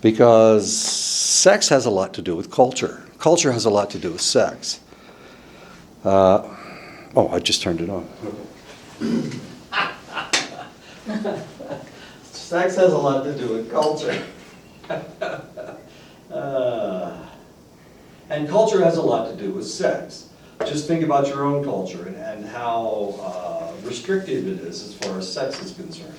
because sex has a lot to do with culture. Culture has a lot to do with sex. Oh, I just turned it on. Sex has a lot to do with culture. And culture has a lot to do with sex. Just think about your own culture and how restrictive it is as far as sex is concerned.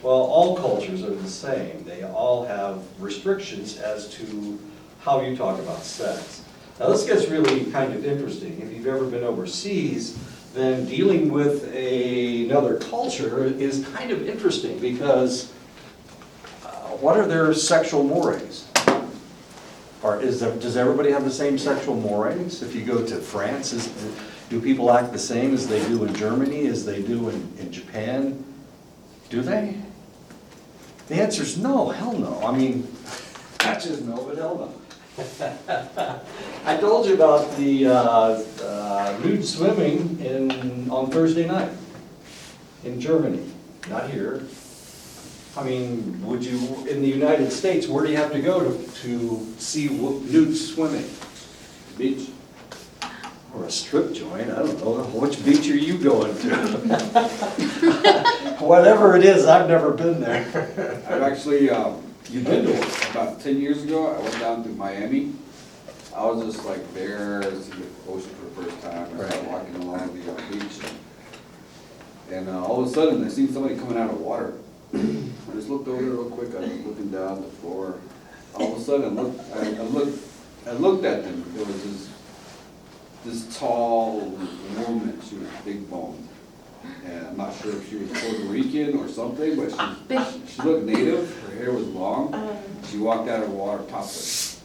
Well, all cultures are the same. They all have restrictions as to how you talk about sex. Now this gets really kind of interesting. If you've ever been overseas, then dealing with another culture is kind of interesting because what are their sexual mores? Or does everybody have the same sexual mores? If you go to France, do people act the same as they do in Germany, as they do in Japan? Do they? The answer is no, hell no. I mean, not just no, but hell no. I told you about the nude swimming on Thursday night in Germany, not here. I mean, would you, in the United States, where do you have to go to see nude swimming? Beach? Or a strip joint, I don't know. Which beach are you going to? Whatever it is, I've never been there. I've actually, you've been to one. About 10 years ago, I went down to Miami. I was just like there, seeing the ocean for the first time. I started walking along the beach. And all of a sudden, I seen somebody coming out of water. I just looked over there real quick. I was looking down at the floor. All of a sudden, I looked at them. There was this tall woman. She was big boned. And I'm not sure if she was Puerto Rican or something, but she looked native. Her hair was long. She walked out of water topless.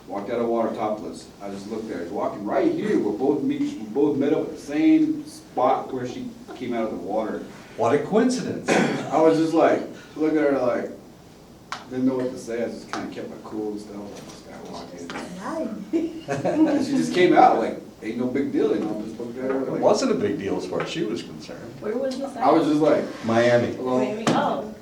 Walked out of water topless. I just looked there. I was walking right here. We both met up at the same spot where she came out of the water. What a coincidence. I was just like, looking at her like, didn't know what to say. I just kind of kept my cool and stuff. Like, this guy walking. And she just came out like, ain't no big deal, you know. Just looked at her like. It wasn't a big deal as far as she was concerned. Where was this at? I was just like, Miami. hello. Miami. Oh.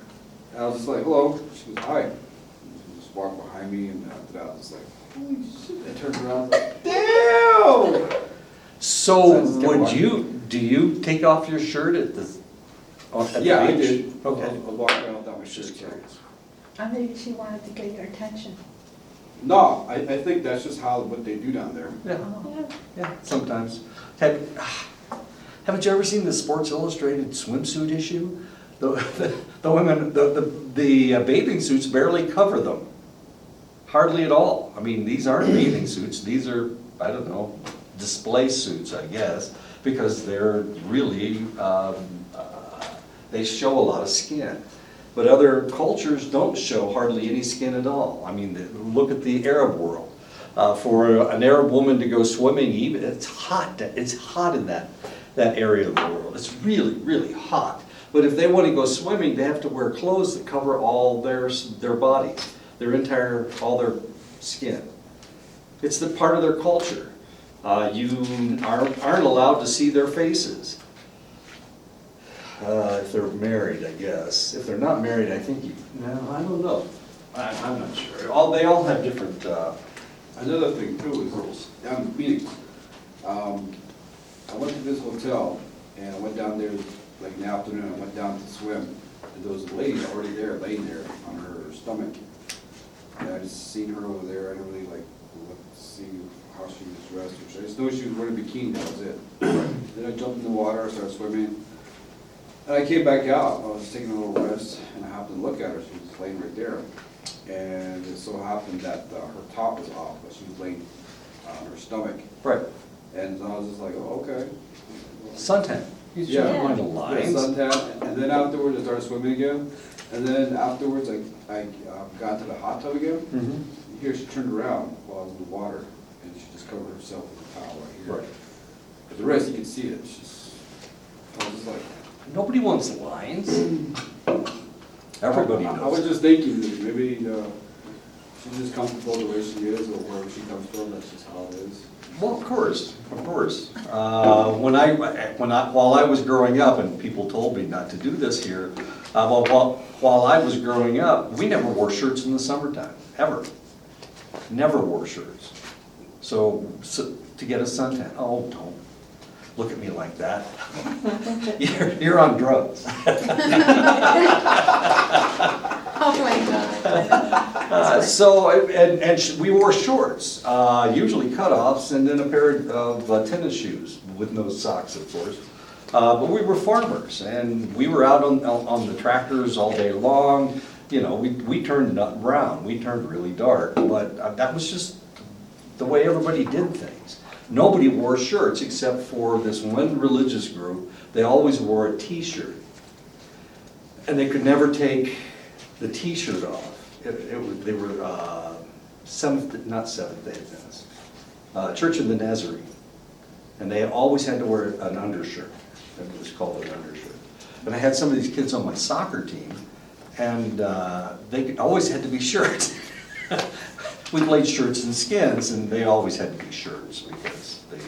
And I was just like, hello. She was hi. She just walked behind me, and after that, I was like, holy shit. I turned around, like, damn. So do you take off your shirt at the Yeah, I beach? did. Okay. I walked around without my shirt. Just curious. I maybe she wanted to get your attention. No, I think that's just what they do down there. Yeah, Oh. yeah, sometimes. Haven't you ever seen the Sports Illustrated swimsuit issue? The women, the bathing suits barely cover them. Hardly at all. I mean, these aren't bathing suits. These are, I don't know, display suits, I guess, because they're really, they show a lot of skin. But other cultures don't show hardly any skin at all. I mean, look at the Arab world. For an Arab woman to go swimming, even it's hot. It's hot in that area of the world. It's really, really hot. But if they want to go swimming, they have to wear clothes that cover all their bodies, all their skin. It's the part of their culture. You aren't allowed to see their faces. If they're married, I guess. If they're not married, I think no, I don't know. I'm not sure. They all have different Another thing too is rules. down in Phoenix. I went to this hotel and I went down there like in the afternoon. I went down to swim, and there was a lady already there, laying there on her stomach. And I just seen her over there. I didn't really like look to see how she was dressed. I just knew she was wearing a bikini. That was it. Then I jumped in the water, started swimming. And I came back out. I was taking a little rest, and I happened to look at her. She was laying right there. And it so happened that her top was off, but she was laying on her stomach. Right. And so I was just like, oh, okay. Suntan. Yeah. On the Yeah, lines. suntan. And then afterwards, I started swimming again. And then afterwards, I got to the hot tub again. Mhm. Here, she turned around while I was in the water, and she just covered herself with a towel right here. Right. But the rest, you can see it. I was just like, Nobody wants lines. Everybody I was knows. just thinking that maybe she's just comfortable the way she is, or wherever she comes from. That's just how it is. Well, of course, of course. While I was growing up, and people told me not to do this here, While I was growing up, we never wore shirts in the summertime, ever. Never wore shirts. So to get a suntan, oh, don't look at me like that. You're on drugs. Oh my God. We wore shorts, usually cutoffs, and then a pair of tennis shoes with no socks, of course. But we were farmers, and we were out on the tractors all day long. You know, we turned nut brown, we turned really dark, but that was just the way everybody did things. Nobody wore shirts except for this one religious group. They always wore a t-shirt. And they could never take the t-shirt off. They were not Seventh-day Adventists, Church of the Nazarene. And they always had to wear an undershirt. It was called an undershirt. And I had some of these kids on my soccer team, and they always had to be shirts. We played shirts and skins, and they always had to be shirts because they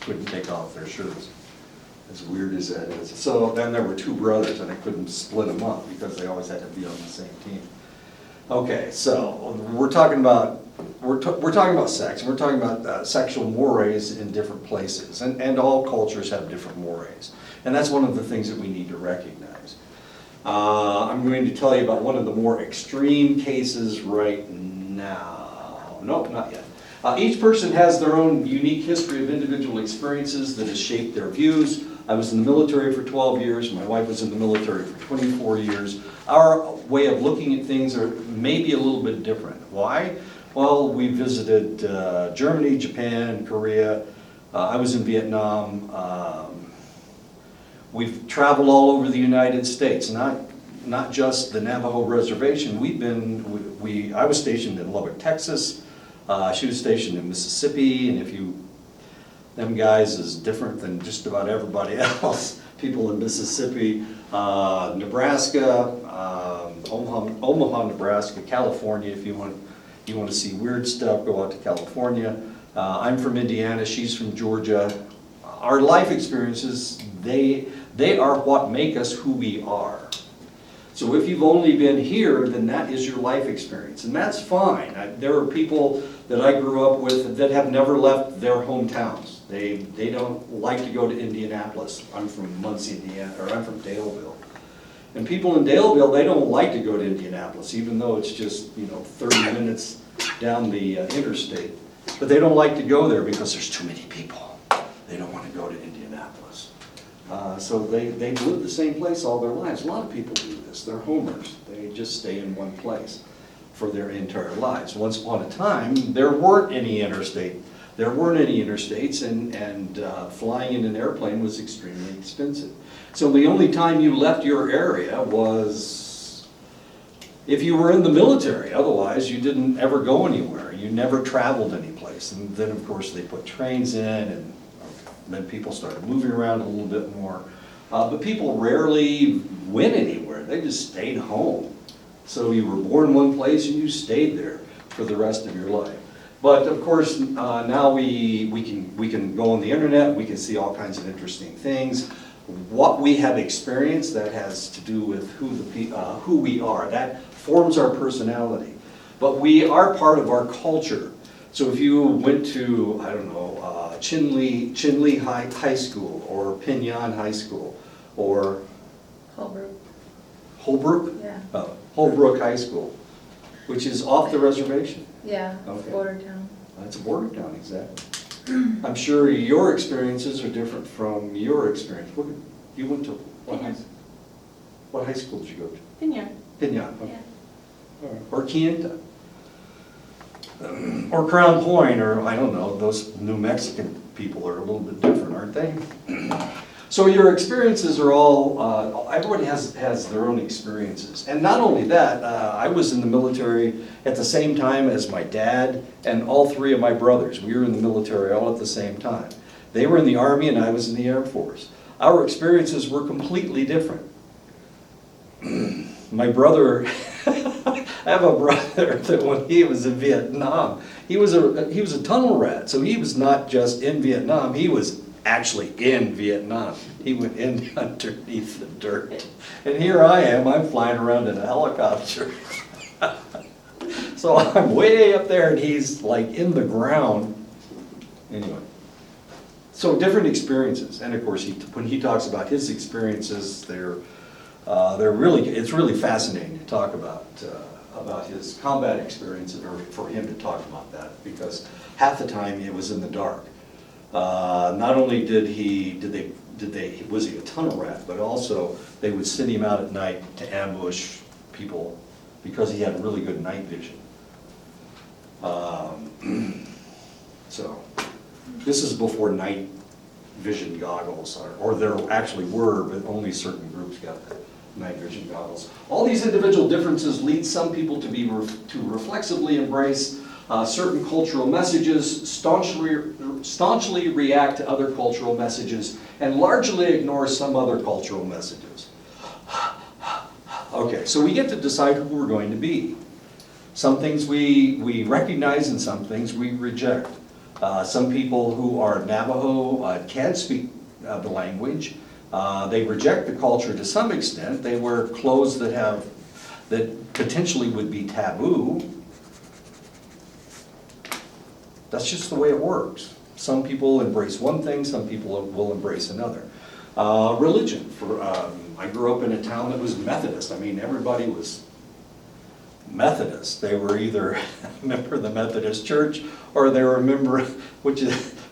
couldn't take off their shirts. As weird as that is. So then there were two brothers, and I couldn't split them up because they always had to be on the same team. Okay, so we're talking about sex, and we're talking about sexual mores in different places, and all cultures have different mores, and that's one of the things that we need to recognize. I'm going to tell you about one of the more extreme cases right now. Nope, not yet. Each person has their own unique history of individual experiences that has shaped their views. I was in the military for 12 years. My wife was in the military for 24 years. Our way of looking at things are maybe a little bit different. Why? Well, we visited Germany, Japan, Korea. I was in Vietnam. We've traveled all over the United States, not just the Navajo Reservation. I was stationed in Lubbock, Texas. She was stationed in Mississippi, and them guys is different than just about everybody else. People in Mississippi, Nebraska, Omaha, Nebraska, California. If you want to see weird stuff, go out to California. I'm from Indiana. She's from Georgia. Our life experiences, they are what make us who we are. So if you've only been here, then that is your life experience, and that's fine. There are people that I grew up with that have never left their hometowns. They don't like to go to Indianapolis. I'm from Muncie, Indiana, or I'm from Daleville. And people in Daleville, they don't like to go to Indianapolis, even though it's just 30 minutes down the interstate. But they don't like to go there because there's too many people. They don't want to go to Indianapolis. So they've lived the same place all their lives. A lot of people do this. They're homers. They just stay in one place for their entire lives. Once upon a time, there weren't any interstates, and flying in an airplane was extremely expensive. So the only time you left your area was if you were in the military. Otherwise, you didn't ever go anywhere. You never traveled any place. And then, of course, they put trains in, and then people started moving around a little bit more. But people rarely went anywhere. They just stayed home. So you were born one place and you stayed there for the rest of your life. But of course, now we can go on the internet. We can see all kinds of interesting things. What we have experienced, that has to do with who we are. That forms our personality. But we are part of our culture. So if you went to, I don't know, Chinle High School, or Pinyon High School, or Holbrook? Yeah. Holbrook High School, which is off the reservation. Yeah, Okay. border town. That's a border town, exactly. I'm sure your experiences are different from your experience. You went to what high school did you go to? Pinyon. Pinyon. Okay. Yeah. All right. Or Kienta. Or Crown Point, or I don't know, those New Mexican people are a little bit different, aren't they? So your experiences are all, everybody has their own experiences. And not only that, I was in the military at the same time as my dad and all three of my brothers. We were in the military all at the same time. They were in the Army and I was in the Air Force. Our experiences were completely different. My brother, I have a brother that when he was in Vietnam, he was a tunnel rat. So he was not just in Vietnam, he was actually in Vietnam. He went in underneath the dirt. And here I am, I'm flying around in a helicopter. So I'm way up there and he's like in the ground. Anyway. So different experiences. And of course, when he talks about his experiences, they're really, it's really fascinating to talk about his combat experience, or for him to talk about that, because half the time it was in the dark. Not only was he a tunnel rat, but also they would send him out at night to ambush people because he had really good night vision. So this is before night vision goggles, or there actually were, but only certain groups got night vision goggles. All these individual differences lead some people to reflexively embrace certain cultural messages, staunchly react to other cultural messages, and largely ignore some other cultural messages. Okay, so we get to decide who we're going to be. Some things we recognize and some things we reject. Some people who are Navajo can't speak the language. They reject the culture to some extent. They wear clothes that potentially would be taboo. That's just the way it works. Some people embrace one thing, some people will embrace another. Religion. I grew up in a town that was Methodist. I mean, everybody was Methodist. They were either a member of the Methodist Church, or they were a member, which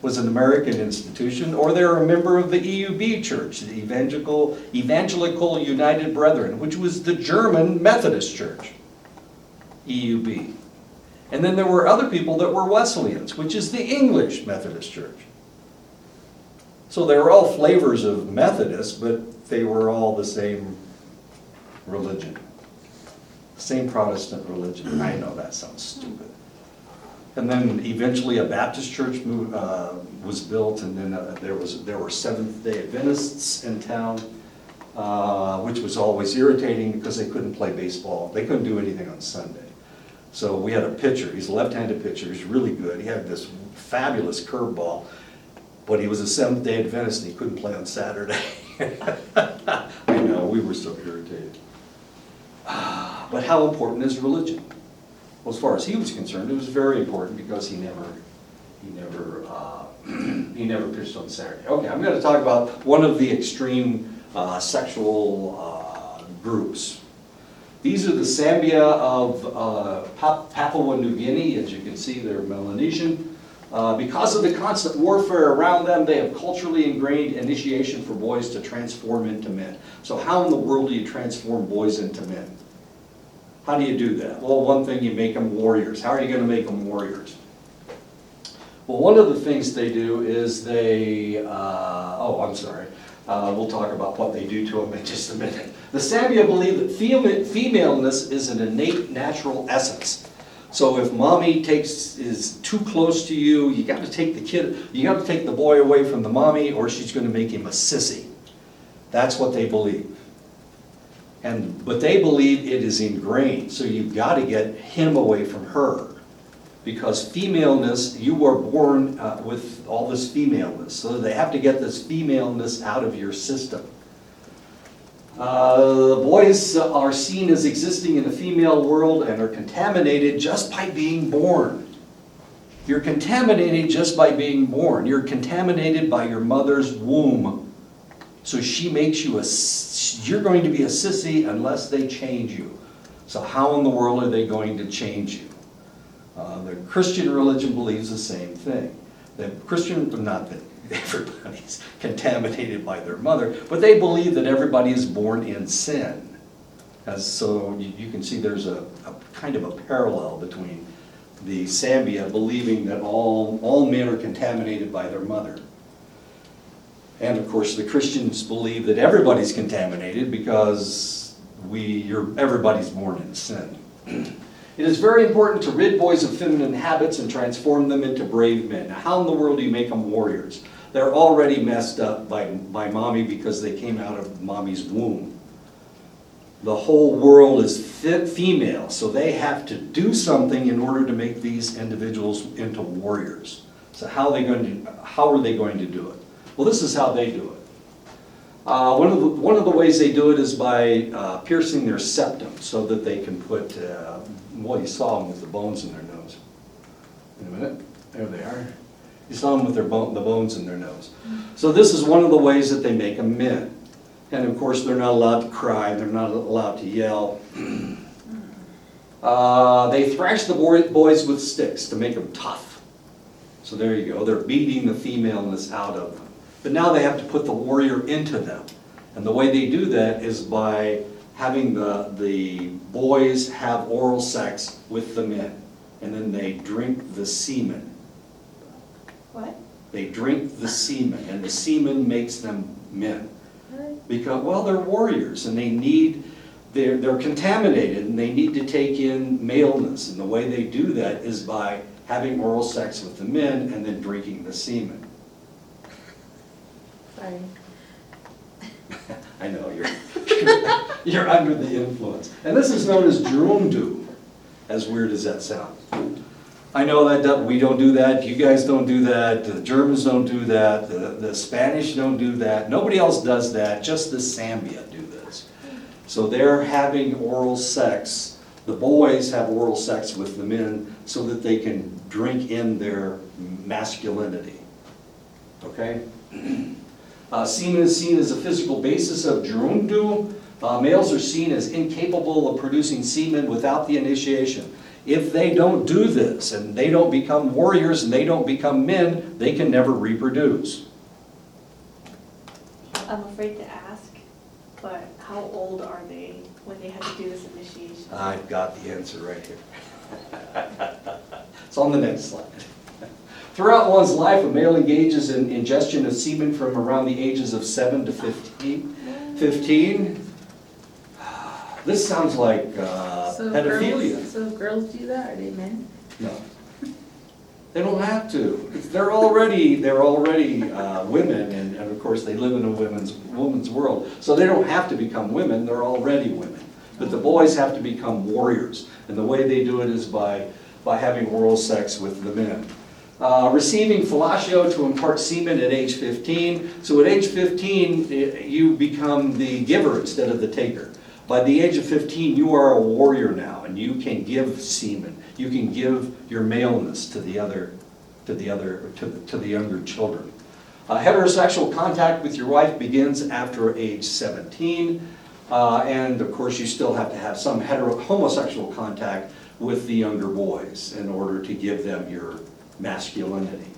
was an American institution, or they were a member of the EUB Church, the Evangelical United Brethren, which was the German Methodist Church, EUB. And then there were other people that were Wesleyans, which is the English Methodist Church. So they were all flavors of Methodist, but they were all the same religion. Same Protestant religion. I know that sounds stupid. And then eventually a Baptist church was built, and then there were Seventh-day Adventists in town, which was always irritating because they couldn't play baseball. They couldn't do anything on Sunday. So we had a pitcher. He's a left-handed pitcher. He's really good. He had this fabulous curveball, but he was a Seventh-day Adventist and he couldn't play on Saturday. I know, we were so irritated. But how important is religion? Well, as far as he was concerned, it was very important because he never pitched on Saturday. Okay, I'm going to talk about one of the extreme sexual groups. These are the Sambia of Papua New Guinea. As you can see, they're Melanesian. Because of the constant warfare around them, they have culturally ingrained initiation for boys to transform into men. So how in the world do you transform boys into men? How do you do that? Well, one thing, you make them warriors. How are you going to make them warriors? Well, one of the things they do is we'll talk about what they do to them in just a minute. The Sambia believe that femaleness is an innate natural essence. So if mommy is too close to you, you got to take the boy away from the mommy, or she's going to make him a sissy. That's what they believe. But they believe it is ingrained, so you've got to get him away from her. Because femaleness, you were born with all this femaleness, so they have to get this femaleness out of your system. The boys are seen as existing in a female world and are contaminated just by being born. You're contaminated just by being born. You're contaminated by your mother's womb. So she makes you you're going to be a sissy unless they change you. So how in the world are they going to change you? The Christian religion believes the same thing. Everybody's contaminated by their mother, but they believe that everybody is born in sin. So you can see there's a kind of a parallel between the Sambia believing that all men are contaminated by their mother. And of course the Christians believe that everybody's contaminated because everybody's born in sin. It is very important to rid boys of feminine habits and transform them into brave men. Now, how in the world do you make them warriors? They're already messed up by mommy because they came out of mommy's womb. The whole world is female, so they have to do something in order to make these individuals into warriors. So how are they going to do it? Well, this is how they do it. One of the ways they do it is by piercing their septum so that they can put, well, you saw them with the bones in their nose. In a minute, there they are. You saw them with the bones in their nose. So this is one of the ways that they make them men. And of course, they're not allowed to cry, they're not allowed to yell. They thrash the boys with sticks to make them tough. So there you go, they're beating the femaleness out of them. But now they have to put the warrior into them. And the way they do that is by having the boys have oral sex with the men. And then they drink the semen. What? They drink the semen, and the semen makes them men. Because, well, they're warriors, and they're contaminated, and they need to take in maleness. And the way they do that is by having oral sex with the men and then drinking the semen. Sorry. I know, you're under the influence. And this is known as gerundu, as weird as that sounds. I know that we don't do that, you guys don't do that, the Germans don't do that, the Spanish don't do that, nobody else does that, just the Zambia do this. So they're having oral sex, the boys have oral sex with the men so that they can drink in their masculinity. Okay? Semen is seen as a physical basis of gerundu. Males are seen as incapable of producing semen without the initiation. If they don't do this, and they don't become warriors, and they don't become men, they can never reproduce. I'm afraid to ask, but how old are they when they have to do this initiation? I've got the answer right here. It's on the next slide. Throughout one's life, a male engages in ingestion of semen from around the ages of 7 to 15. 15? This sounds like pedophilia. So girls do that, are they men? No. They don't have to. They're already women, and of course they live in a woman's world. So they don't have to become women, they're already women. But the boys have to become warriors. And the way they do it is by having oral sex with the men. Receiving fellatio to impart semen at age 15. So at age 15, you become the giver instead of the taker. By the age of 15, you are a warrior now, and you can give semen. You can give your maleness to the younger children. Heterosexual contact with your wife begins after age 17, and of course, you still have to have some homosexual contact with the younger boys in order to give them your masculinity.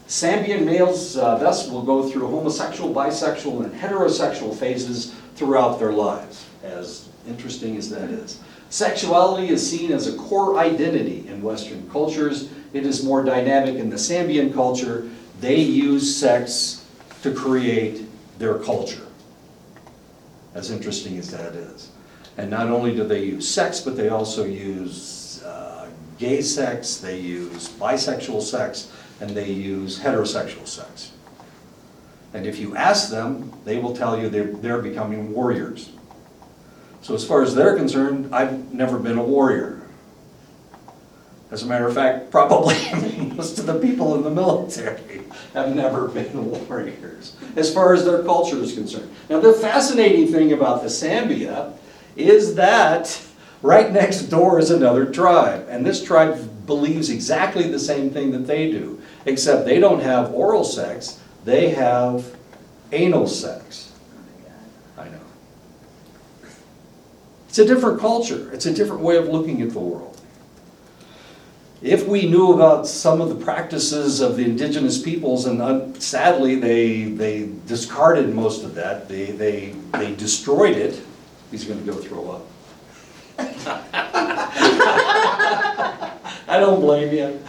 Zambian males thus will go through homosexual, bisexual, and heterosexual phases throughout their lives, as interesting as that is. Sexuality is seen as a core identity in Western cultures. It is more dynamic in the Zambian culture. They use sex to create their culture, as interesting as that is. And not only do they use sex, but they also use gay sex, they use bisexual sex, and they use heterosexual sex. And if you ask them, they will tell you they're becoming warriors. So as far as they're concerned, I've never been a warrior. As a matter of fact, probably most of the people in the military have never been warriors, as far as their culture is concerned. Now the fascinating thing about the Zambia is that right next door is another tribe, and this tribe believes exactly the same thing that they do, except they don't have oral sex, they have anal sex. I know. It's a different culture. It's a different way of looking at the world. If we knew about some of the practices of the indigenous peoples, and sadly they discarded most of that, they destroyed it. He's going to go throw up. I don't blame you.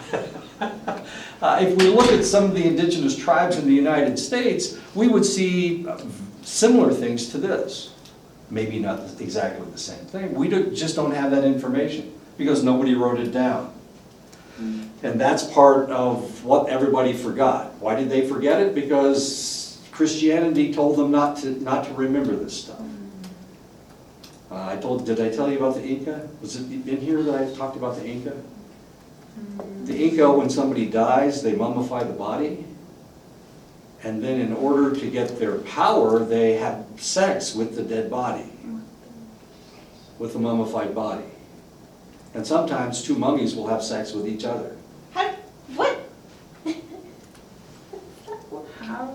If we look at some of the indigenous tribes in the United States, we would see similar things to this. Maybe not exactly the same thing. We just don't have that information because nobody wrote it down. And that's part of what everybody forgot. Why did they forget it? Because Christianity told them not to remember this stuff. Did I tell you about the Inca? Was it in here that I talked about the Inca? The Inca, when somebody dies, they mummify the body. And then in order to get their power, they have sex with the dead body, with the mummified body. And sometimes two mummies will have sex with each other. How, what? How,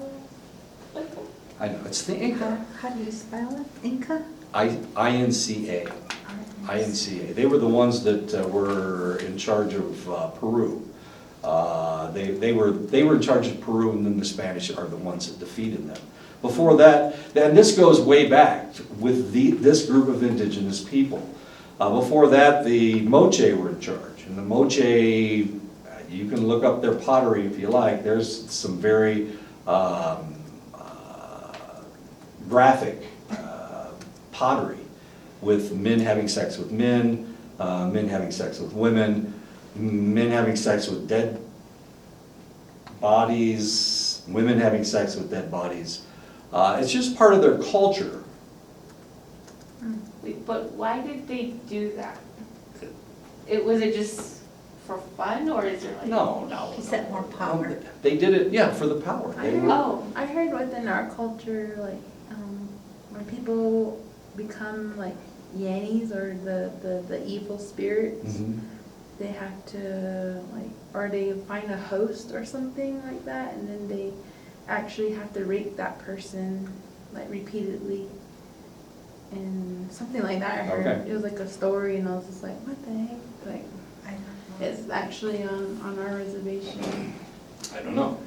I know, it's the Inca. how do you spell it? Inca? INCA. INCA. They were the ones that were in charge of Peru. They were in charge of Peru, and then the Spanish are the ones that defeated them. Before that, and this goes way back with this group of indigenous people. Before that, the Moche were in charge, and the Moche, you can look up their pottery if you like. There's some very graphic pottery with men having sex with men, men having sex with women, men having sex with dead bodies, women having sex with dead bodies. It's just part of their culture. Wait, but why did they do that? Was it just for fun, or is there like? No. He said more power. They did it, yeah, for the power. They were- Oh, I heard within our culture, like, when people become like yannies or the evil spirits, Mhm. they have to like, or they find a host or something like that, and then they actually have to rape that person like repeatedly. And something like that I heard. Okay. It was like a story, and I was just like, what the heck? Like, I don't know. it's actually on our reservation. I don't know.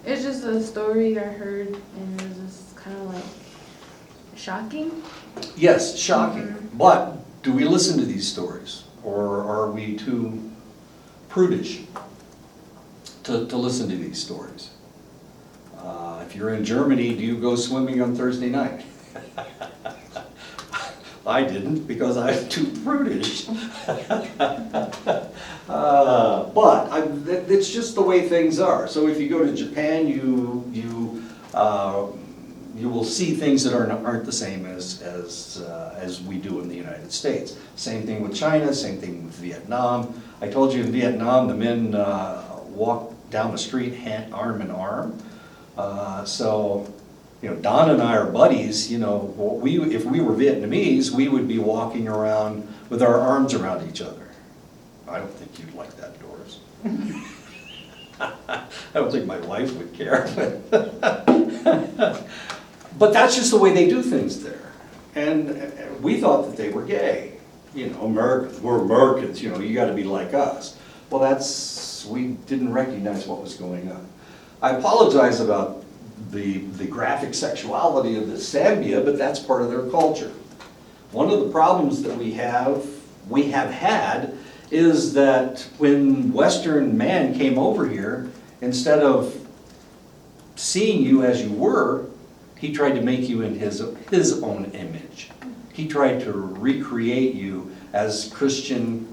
It's just a story I heard, and it was just kind of like shocking. Yes, shocking. Mhm. But do we listen to these stories? Or are we too prudish to listen to these stories? If you're in Germany, do you go swimming on Thursday night? I didn't because I'm too prudish. It's just the way things are. So if you go to Japan, you will see things that aren't the same as we do in the United States. Same thing with China, same thing with Vietnam. I told you in Vietnam, the men walk down the street arm in arm. So, Don and I are buddies. If we were Vietnamese, we would be walking around with our arms around each other. I don't think you'd like that, Doris. I don't think my wife would care. But that's just the way they do things there. And we thought that they were gay. Americans, we're Americans, you gotta be like us. Well, we didn't recognize what was going on. I apologize about the graphic sexuality of the Zambia, but that's part of their culture. One of the problems that we have had, is that when Western man came over here, instead of seeing you as you were, he tried to make you in his own image. He tried to recreate you as Christian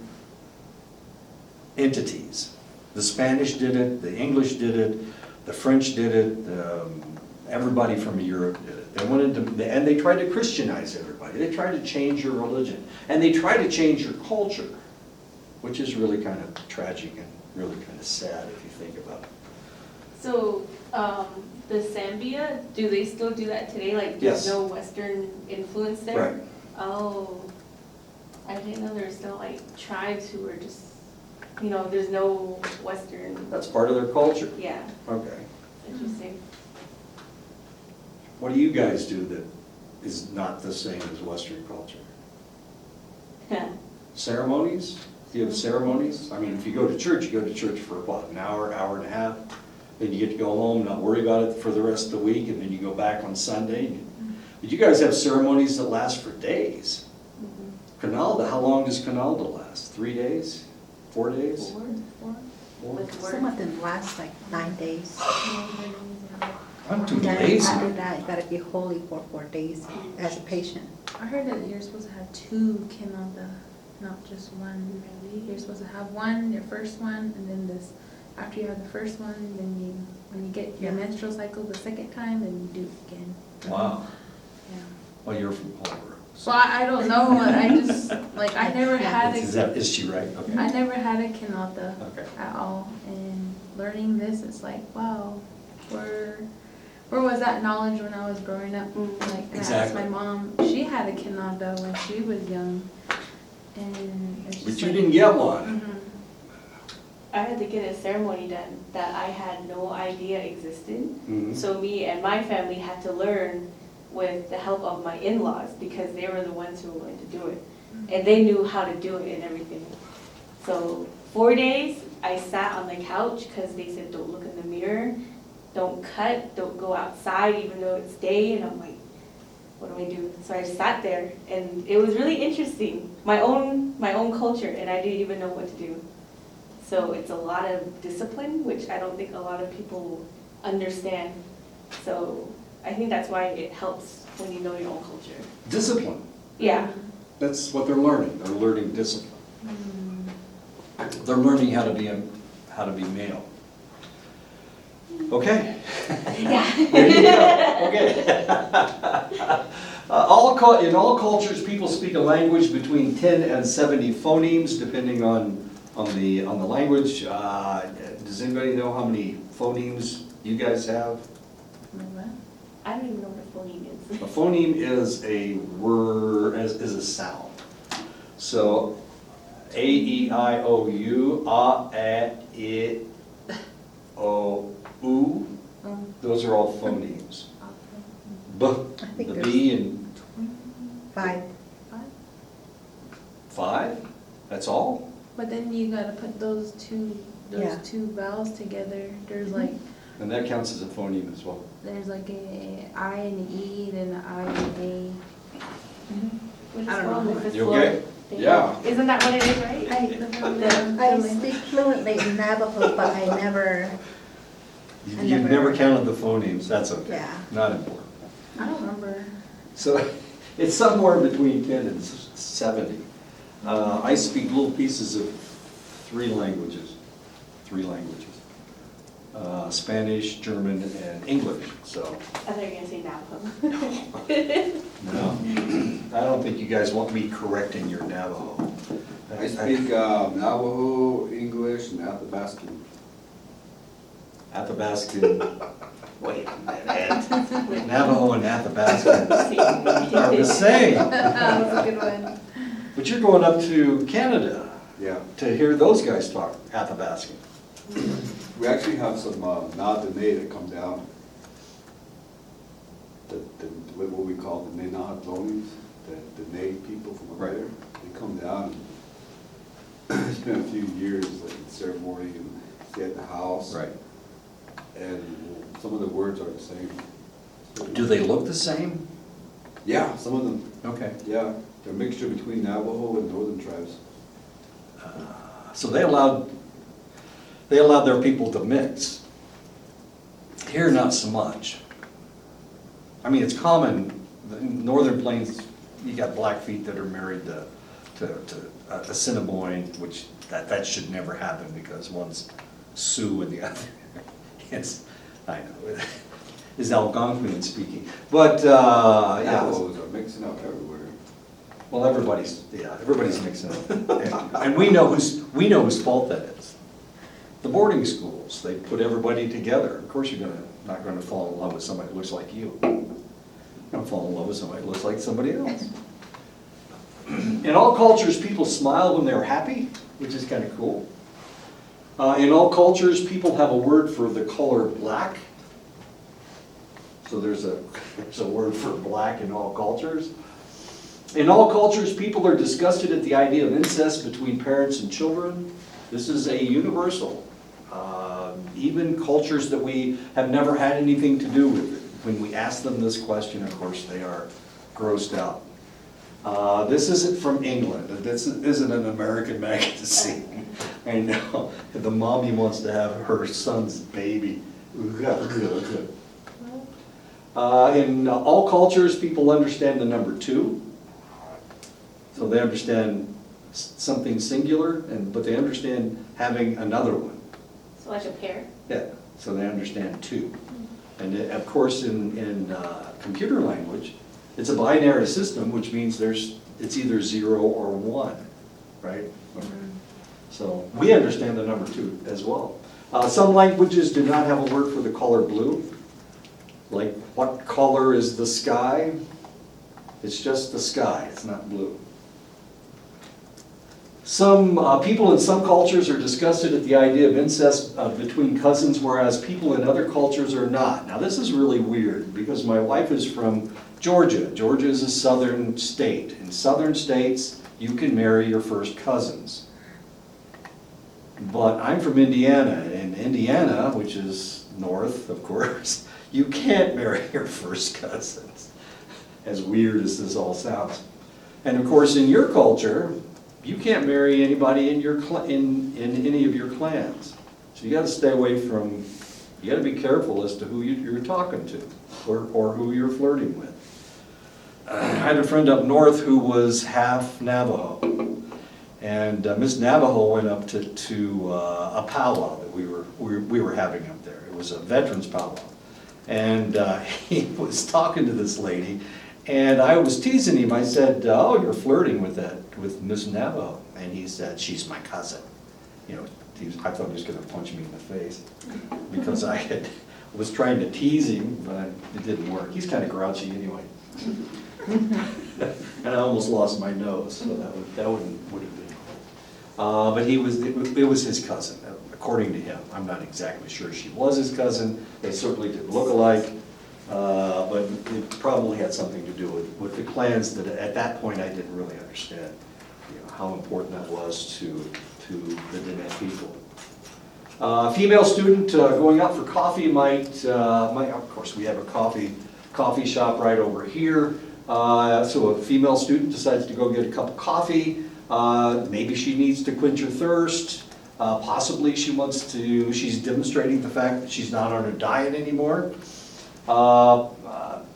entities. The Spanish did it, the English did it, the French did it, everybody from Europe did it. And they tried to Christianize everybody. They tried to change your religion. And they tried to change your culture, which is really kind of tragic and really kind of sad if you think about it. so, the Zambia, do they still do that today? Like, Yes. there's no Western influence there? Right. Oh, I didn't know there's still like tribes who are just, there's no Western, That's part of their culture. yeah, Okay. interesting. What do you guys do that is not the same as Western culture? Ceremonies? Do you have ceremonies? I mean, if you go to church, you go to church for what, an hour, hour and a half? Then you get to go home, not worry about it for the rest of the week, and then you go back on Sunday. But you guys have ceremonies that last for days. Canalda, how long does Canalda last? 3 days? 4 days? Four? Four? With work? Some of them last like 9 days. I'm too Then lazy. after that, you gotta be holy for 4 days as a patient. I heard that you're supposed to have two kinanda, not just one. You're supposed to have one, your first one, and then this. After you have the first one, then when you get your menstrual cycle the second time, then you do it again. Wow. Yeah. Well, you're from Holbrook. So I don't know. I just I never had Is she right? Okay. I never had a kinanda Okay. at all, and learning this, it's like, wow, where was that knowledge when I was growing up? Mhm. Like, I asked Exactly. my mom, she had a Canada when she was young, and it's But just you like- didn't get one. Mhm. I had to get a ceremony done that I had no idea existed. Mhm. So me and my family had to learn with the help of my in-laws because they were the ones who were going to do it. And they knew how to do it and everything. So 4 days, I sat on the couch because they said, don't look in the mirror, don't cut, don't go outside even though it's day. And I'm like, what do I do? So I sat there and it was really interesting. My own culture, and I didn't even know what to do. So it's a lot of discipline, which I don't think a lot of people understand. So I think that's why it helps when you know your own culture. Discipline, Yeah. that's what they're learning. They're learning discipline. Mm. They're learning how to be male. Okay. Yeah. There you go. Okay. In all cultures, people speak a language between 10 and 70 phonemes, depending on the language. Does anybody know how many phonemes you guys have? I don't even know what a phoneme is. A phoneme is a word, is a sound. So, A, E, I, O, U, A, E, I, O, U, those are all phonemes. B, I think the there's B and 5. 5, that's all? But then you gotta put those Yeah. two vowels together. There's like, And that counts as a phoneme as well. there's like a I and an E, then an I and a. We'll just I don't go on know. the fifth You floor. okay? Yeah. Isn't that what it is, right? I speak fluently in Navajo, but I never, I You've never- never counted the phonemes, that's okay. Yeah. Not important. I don't remember. So it's somewhere between 10 and 70. I speak little pieces of 3 languages. Spanish, German, and English, so. I thought you were gonna say Navajo. No. I don't think you guys want me correcting your Navajo. I speak Navajo, English, and Athabascan. Athabascan, wait a minute. Navajo and Athabascan are the same. That was a good one. But you're going up to Canada Yeah. to hear those guys talk Athabascan. We actually have some Na'Dene that come down. What we call the Nena'Donies, the Nate people from over Right. there. They come down and spend a few years like in ceremony and stay at the house. And some of the words are the same. Do they look the same? Yeah, some of them, Okay. yeah. They're a mixture between Navajo and northern tribes. So they allowed their people to mix. Here, not so much. I mean, it's common, the northern plains, you got Blackfeet that are married to a Assiniboine, which that should never happen because one's Sioux and the other I know, is Algonquin speaking. But, yeah, Navajos are mixing up everywhere. well, everybody's mixing up. And we know whose fault that is. The boarding schools, they put everybody together. Of course, you're not gonna fall in love with somebody that looks like you. You're gonna fall in love with somebody that looks like somebody else. In all cultures, people smile when they're happy, which is kind of cool. In all cultures, people have a word for the color black. So there's a word for black in all cultures. In all cultures, people are disgusted at the idea of incest between parents and children. This is a universal. Even cultures that we have never had anything to do with it, when we ask them this question, of course, they are grossed out. This isn't from England. This isn't an American magazine. I know. The mommy wants to have her son's baby. In all cultures, people understand the number 2. So they understand something singular, but they understand having another one. So like a pair? Yeah, so they understand 2. And of course, in computer language, it's a binary system, which means it's either 0 or 1, right? So we understand the number 2 as well. Some languages do not have a word for the color blue. Like, what color is the sky? It's just the sky, it's not blue. Some people in some cultures are disgusted at the idea of incest between cousins, whereas people in other cultures are not. Now, this is really weird because my wife is from Georgia. Georgia is a southern state. In southern states, you can marry your first cousins. But I'm from Indiana. In Indiana, which is north, of course, you can't marry your first cousins. As weird as this all sounds. And of course, in your culture, you can't marry anybody in your in any of your clans. So you got to stay away from. You got to be careful as to who you're talking to, or who you're flirting with. I had a friend up north who was half Navajo, and Miss Navajo went up to a powwow that we were having up there. It was a veterans powwow, and he was talking to this lady. And I was teasing him. I said, "Oh, you're flirting with Miss Navajo," and he said, "She's my cousin." You know, I thought he was going to punch me in the face because I was trying to tease him, but it didn't work. He's kind of grouchy anyway, and I almost lost my nose, so that would have been. But it was his cousin, according to him. I'm not exactly sure she was his cousin. They certainly did look alike. But it probably had something to do with the clans that at that point I didn't really understand, you know, how important that was to the Diné people. Female student going out for coffee might, of course we have a coffee shop right over here. So a female student decides to go get a cup of coffee. Maybe she needs to quench her thirst. Possibly she's demonstrating the fact that she's not on a diet anymore.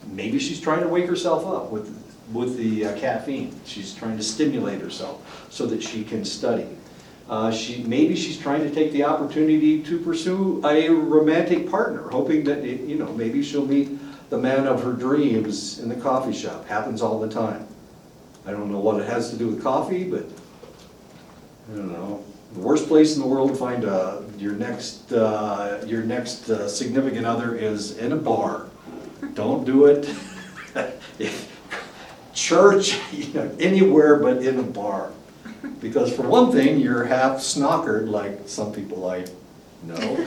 Maybe she's trying to wake herself up with the caffeine. She's trying to stimulate herself so that she can study. Maybe she's trying to take the opportunity to pursue a romantic partner, hoping that, you know, maybe she'll meet the man of her dreams in the coffee shop. Happens all the time. I don't know what it has to do with coffee, but I don't know. The worst place in the world to find your next significant other is in a bar. Don't do it. Church, you know, anywhere but in a bar. Because for one thing, you're half snockered like some people I know.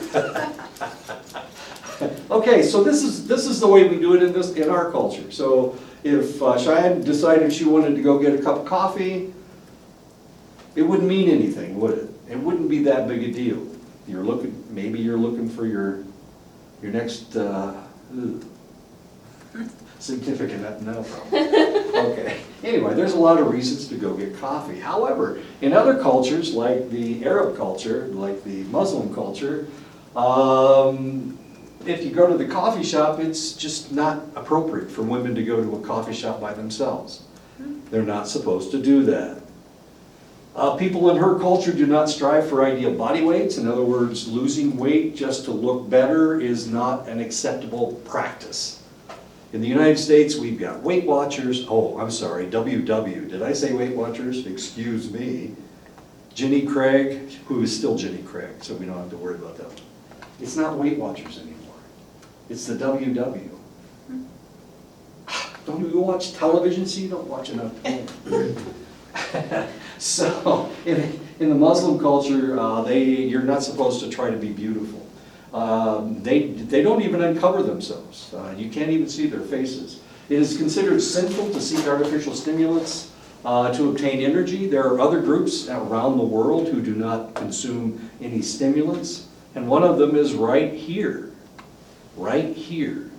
Okay, so this is the way we do it in our culture. So if Cheyenne decided she wanted to go get a cup of coffee, it wouldn't mean anything, would it? It wouldn't be that big a deal. Maybe you're looking for your next significant, no problem. Okay. Anyway, there's a lot of reasons to go get coffee. However, in other cultures, like the Arab culture, like the Muslim culture, if you go to the coffee shop, it's just not appropriate for women to go to a coffee shop by themselves. They're not supposed to do that. People in her culture do not strive for ideal body weights. In other words, losing weight just to look better is not an acceptable practice. In the United States, we've got Weight Watchers. Oh, I'm sorry, WW. Did I say Weight Watchers? Excuse me. Jenny Craig, who is still Jenny Craig, so we don't have to worry about that. It's not Weight Watchers anymore. It's the WW. Don't you watch television so you don't watch enough porn? So, in the Muslim culture, you're not supposed to try to be beautiful. They don't even uncover themselves. You can't even see their faces. It is considered sinful to seek artificial stimulants to obtain energy. There are other groups around the world who do not consume any stimulants, and one of them is right here. Right here.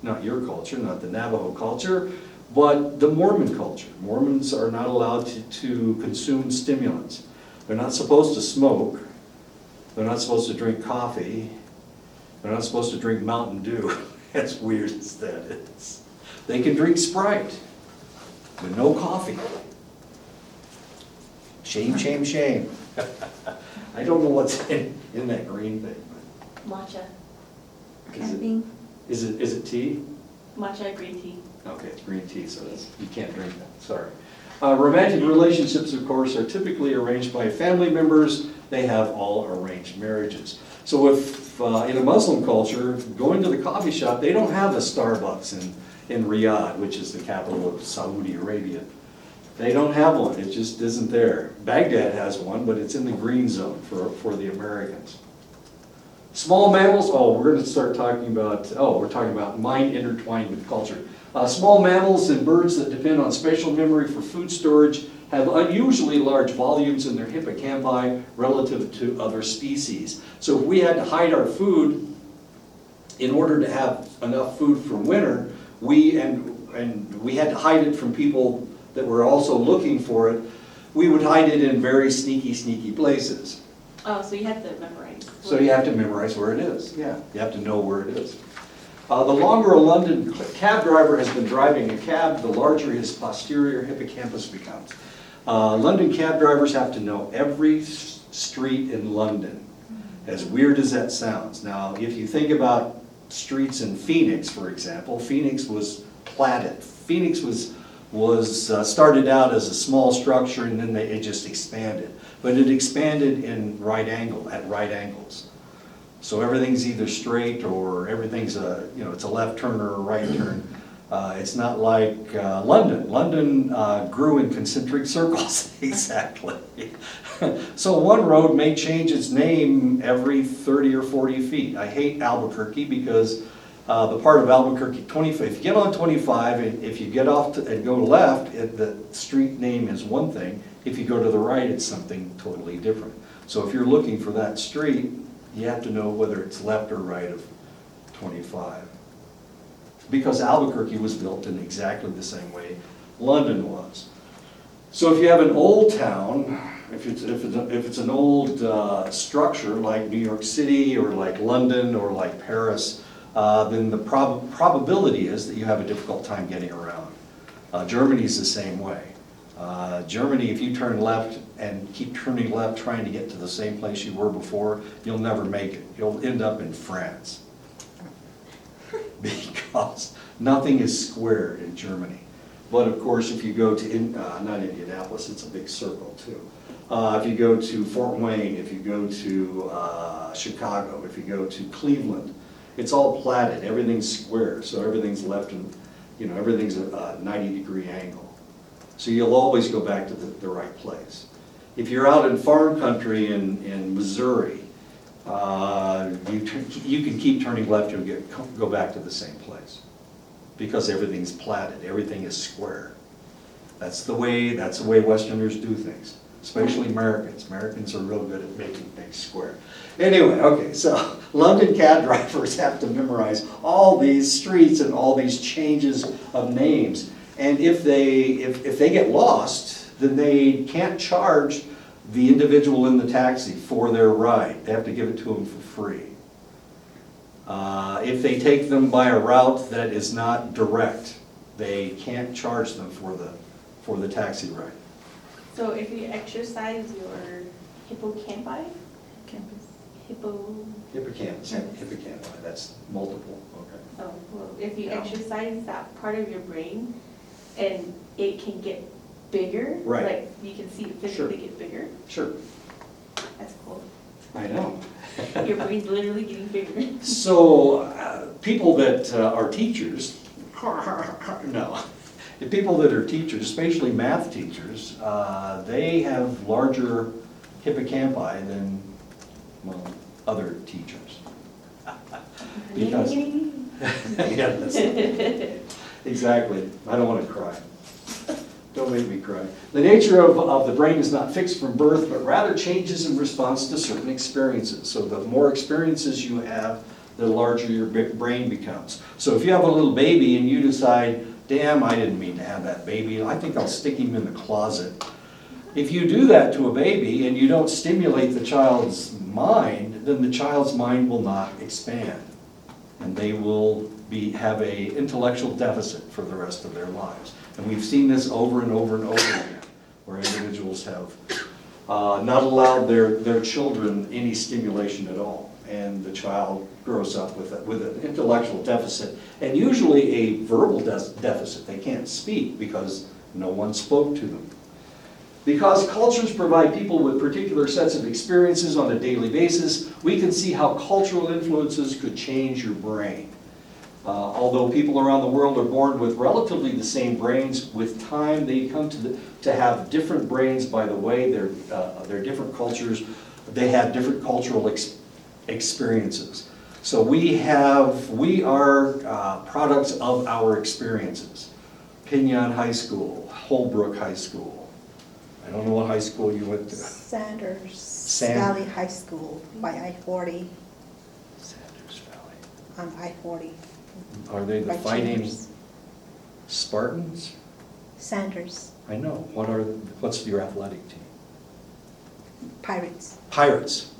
Not your culture, not the Navajo culture, but the Mormon culture. Mormons are not allowed to consume stimulants. They're not supposed to smoke. They're not supposed to drink coffee. They're not supposed to drink Mountain Dew. As weird as that is. They can drink Sprite, but no coffee. Shame, shame, shame. I don't know what's in that green thing. Matcha. Caffeine. Is it tea? Matcha green tea. Okay, it's green tea, so you can't drink that, sorry. Romantic relationships, of course, are typically arranged by family members they have all arranged marriages. So if, in a Muslim culture, going to the coffee shop, they don't have a Starbucks in Riyadh, which is the capital of Saudi Arabia. They don't have one, it just isn't there. Baghdad has one, but it's in the green zone for the Americans. Small mammals, we're going to start talking about, we're talking about mind intertwined with culture. Small mammals and birds that depend on spatial memory for food storage have unusually large volumes in their hippocampi relative to other species. So if we had to hide our food in order to have enough food for winter, we had to hide it from people that were also looking for it, we would hide it in very sneaky places. Oh, so you have to memorize. So you have to memorize where it is, yeah. You have to know where it is. The longer a London cab driver has been driving a cab, the larger his posterior hippocampus becomes. London cab drivers have to know every street in London, as weird as that sounds. Now, if you think about streets in Phoenix, for example, Phoenix was platted. Phoenix was started out as a small structure, and then it just expanded. But it expanded at right angles. So everything's either straight or everything's it's a left turn or a right turn. It's not like London. London grew in concentric circles, exactly. So one road may change its name every 30 or 40 feet. I hate Albuquerque because the part of Albuquerque, 25, if you get on 25, and if you get off and go left, the street name is one thing. If you go to the right, it's something totally different. So if you're looking for that street, you have to know whether it's left or right of 25. Because Albuquerque was built in exactly the same way London was. So if you have an old town, if it's an old structure like New York City or like London or like Paris, then the probability is that you have a difficult time getting around. Germany's the same way. Germany, if you turn left and keep turning left trying to get to the same place you were before, you'll never make it. You'll end up in France. Because nothing is square in Germany. But of course, if you go to, not Indianapolis, it's a big circle too. If you go to Fort Wayne, if you go to Chicago, if you go to Cleveland, it's all platted, everything's square, so everything's left and, everything's a 90-degree angle. So you'll always go back to the right place. If you're out in farm country in Missouri, you can keep turning left, you'll go back to the same place. Because everything's platted, everything is square. That's the way Westerners do things, especially Americans. Americans are real good at making things square. Anyway, okay, so London cab drivers have to memorize all these streets and all these changes of names. And if they get lost, then they can't charge the individual in the taxi for their ride. They have to give it to them for free. If they take them by a route that is not direct, they can't charge them for the taxi ride. So if you exercise your hippocampi, Hippocampus, that's multiple, okay. oh, well, if you exercise that part of your brain and it can get bigger, Right. like you can see it physically Sure. get bigger, Sure, that's cool. I know. Your brain's literally getting bigger. So, people that are teachers, no, the people that are teachers, especially math teachers, they have larger hippocampi than, well, other teachers. Because, yeah, that's it. Exactly. I don't want to cry. Don't make me cry. The nature of the brain is not fixed from birth, but rather changes in response to certain experiences. So the more experiences you have, the larger your brain becomes. So if you have a little baby and you decide, damn, I didn't mean to have that baby, I think I'll stick him in the closet. If you do that to a baby and you don't stimulate the child's mind, then the child's mind will not expand. And they will have an intellectual deficit for the rest of their lives. And we've seen this over and over and over again, where individuals have not allowed their children any stimulation at all. And the child grows up with an intellectual deficit, and usually a verbal deficit. They can't speak because no one spoke to them. Because cultures provide people with particular sets of experiences on a daily basis, we can see how cultural influences could change your brain. Although people around the world are born with relatively the same brains, with time they come to have different brains by the way they're different cultures, they have different cultural experiences. So we are products of our experiences. Pinion High School, Holbrook High School. I don't know what high school you went to. Sanders Valley High School by I-40, Sanders Valley. on I-40. Are they the by Fighting Chambers. Spartans? Sanders, I know. What's your athletic team? Pirates, Pirates.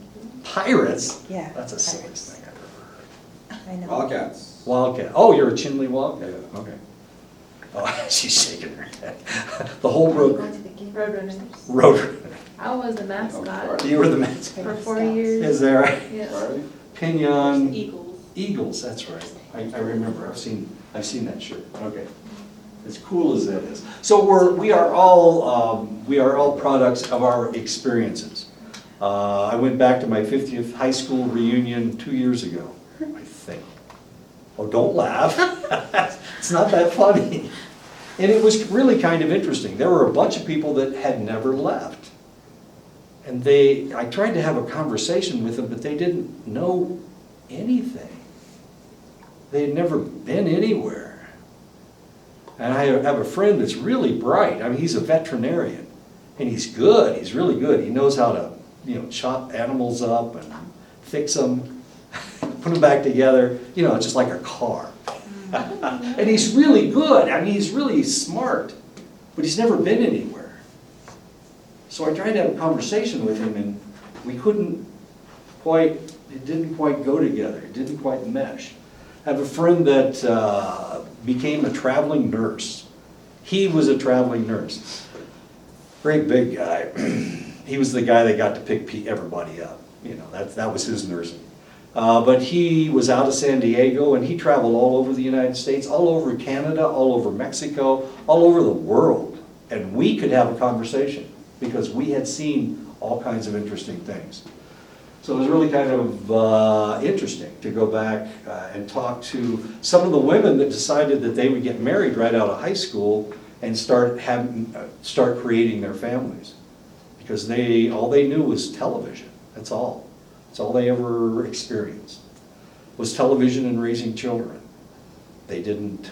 Pirates? yeah. That's the Pirates. silliest thing I've ever heard. I know. Wildcats. Wildcat. Oh, you're a Chinley Wildcat? Yeah. Okay. Oh, she's shaking her head. The Holbrook Roadrunners. Road. I was the mascot You were the mascot. for 4 years. Is there right? Yeah. Sorry? Pinion Eagles. Eagles, that's right. I remember. I've seen that shirt. Okay. As cool as that is. So we are all products of our experiences. I went back to my 50th high school reunion 2 years ago, I think. Oh, don't laugh. It's not that funny. And it was really kind of interesting. There were a bunch of people that had never left. And I tried to have a conversation with them, but they didn't know anything. They had never been anywhere. And I have a friend that's really bright. I mean, he's a veterinarian. And he's good. He's really good. He knows how to, chop animals up and fix them, put them back together, just like a car. And he's really good. I mean, he's really smart. But he's never been anywhere. So I tried to have a conversation with him, and it didn't quite go together. It didn't quite mesh. I have a friend that became a traveling nurse. He was a traveling nurse. Great big guy. He was the guy that got to pick everybody up. That was his nursing. But he was out of San Diego, and he traveled all over the United States, all over Canada, all over Mexico, all over the world. And we could have a conversation because we had seen all kinds of interesting things. So it was really kind of interesting to go back and talk to some of the women that decided that they would get married right out of high school and start creating their families. Because all they knew was television, that's all. That's all they ever experienced, was television and raising children. They didn't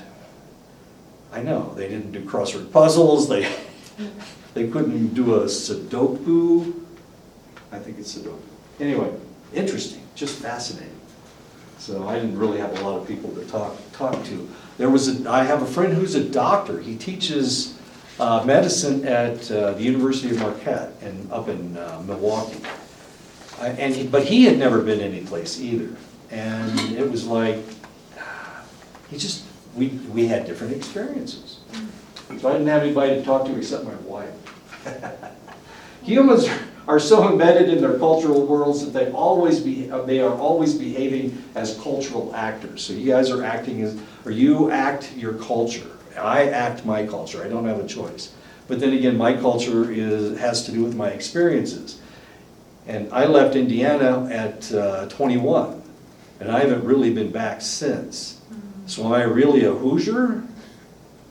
do crossword puzzles, they couldn't do a Sudoku. I think it's Sudoku. Anyway, interesting, just fascinating. So I didn't really have a lot of people to talk to. I have a friend who's a doctor. He teaches medicine at the University of Marquette up in Milwaukee. But he had never been anyplace either. And it was like, we had different experiences. So I didn't have anybody to talk to except my wife. Humans are so embedded in their cultural worlds that they are always behaving as cultural actors. So you guys you act your culture. I act my culture. I don't have a choice. But then again, my culture has to do with my experiences. And I left Indiana at 21, and I haven't really been back since. So am I really a Hoosier?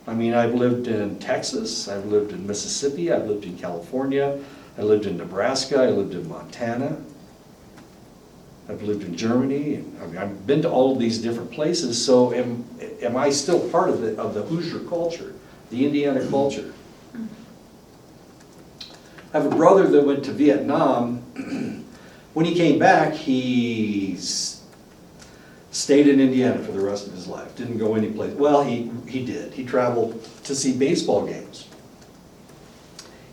I mean, I've lived in Texas, I've lived in Mississippi, I've lived in California, I lived in Nebraska, I lived in Montana, I've lived in Germany. I've been to all of these different places, so am I still part of the Hoosier culture, the Indiana culture? I have a brother that went to Vietnam. When he came back, he stayed in Indiana for the rest of his life, didn't go anyplace. Well, he did. He traveled to see baseball games.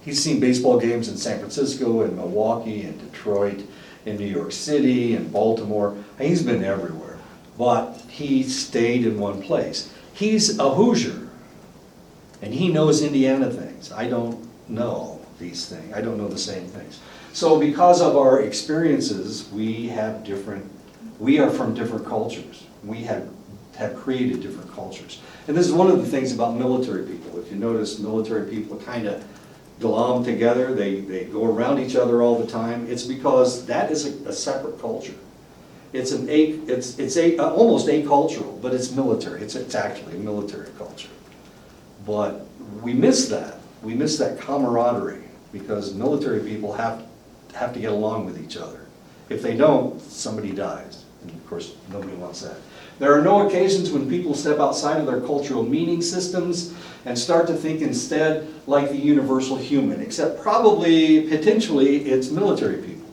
He's seen baseball games in San Francisco, and Milwaukee, and Detroit, in New York City, and Baltimore. And he's been everywhere, but he stayed in one place. He's a Hoosier, and he knows Indiana things. I don't know these things. I don't know the same things. So because of our experiences, we are from different cultures. We have created different cultures. And this is one of the things about military people. If you notice, military people kind of glom together, they go around each other all the time. It's because that is a separate culture. It's almost acultural, but it's military. It's actually a military culture. But we miss that. We miss that camaraderie because military people have to get along with each other. If they don't, somebody dies. And of course, nobody wants that. There are no occasions when people step outside of their cultural meaning systems and start to think instead like the universal human, except probably, potentially, it's military people.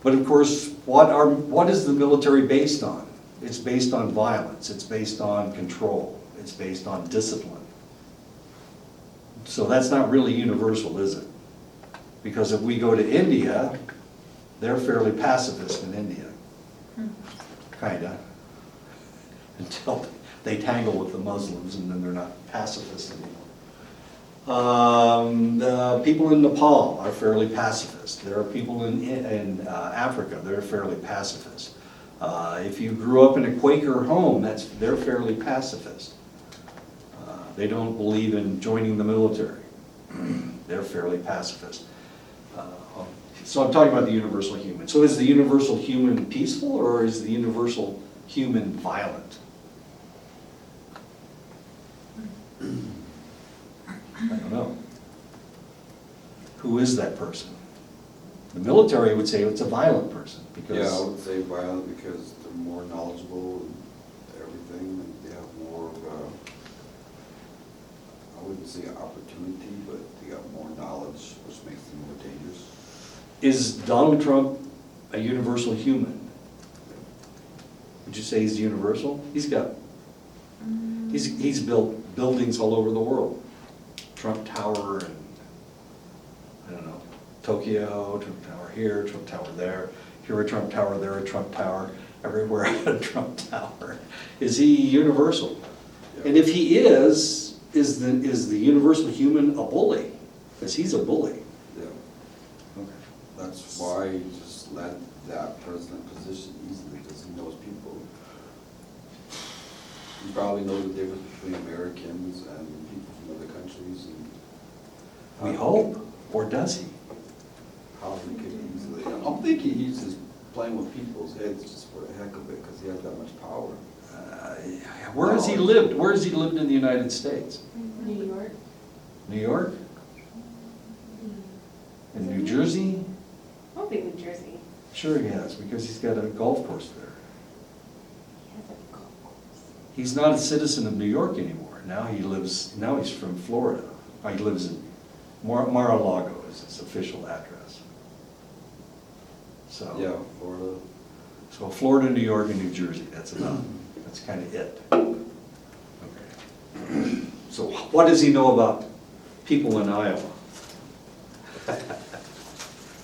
But of course, what is the military based on? It's based on violence, it's based on control, it's based on discipline. So that's not really universal, is it? Because if we go to India, they're fairly pacifist in India, kinda. Until they tangle with the Muslims and then they're not pacifist anymore. The people in Nepal are fairly pacifist. There are people in Africa that are fairly pacifist. If you grew up in a Quaker home, they're fairly pacifist. They don't believe in joining the military. They're fairly pacifist. So I'm talking about the universal human. So is the universal human peaceful or is the universal human violent? I don't know. Who is that person? The military would say it's a violent person because... Yeah, I would say violent because they're more knowledgeable and everything, and they have more of a, I wouldn't say opportunity, but they got more knowledge, which makes them more dangerous. Is Donald Trump a universal human? Would you say he's universal? He's built buildings all over the world. Trump Tower and, I don't know, Tokyo, Trump Tower here, Trump Tower there, here a Trump Tower, there a Trump Tower, everywhere a Trump Tower. Is he universal? Yeah. And if he is the universal human a bully? Because he's a bully. Yeah, Okay. that's why he just led that president position easily, because he knows people. He probably knows the difference between Americans and people from other countries and. We hope, or does he? How he could easily, I'm thinking he's just playing with people's heads just for the heck of it, because he has that much power. Where has he lived? Where has he lived in the United States? New York. New York? In New Jersey? I don't think New Jersey. Sure he has, because he's got a golf course there. He has a golf course. He's not a citizen of New York anymore. Now he's from Florida. He lives in Mar-a-Lago is his official address. So. Yeah, Florida. So Florida, New York, and New Jersey, that's kind of it. Okay. So what does he know about people in Iowa? I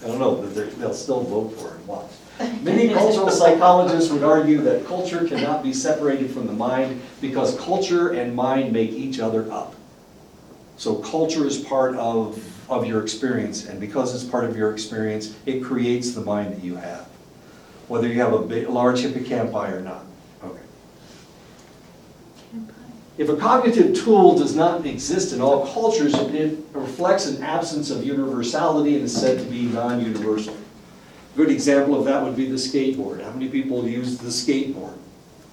don't know, but they'll still vote for him, watch. Many cultural psychologists would argue that culture cannot be separated from the mind because culture and mind make each other up. So culture is part of your experience, and because it's part of your experience, it creates the mind that you have, whether you have a large hippocampi or not. Okay. If a cognitive tool does not exist in all cultures, it reflects an absence of universality and is said to be non-universal. A good example of that would be the skateboard. How many people use the skateboard?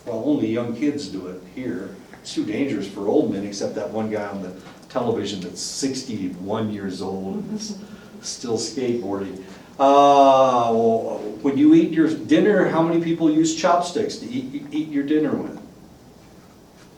Well, only young kids do it here. It's too dangerous for old men, except that one guy on the television that's 61 years old and is still skateboarding. When you eat your dinner, how many people use chopsticks to eat your dinner with?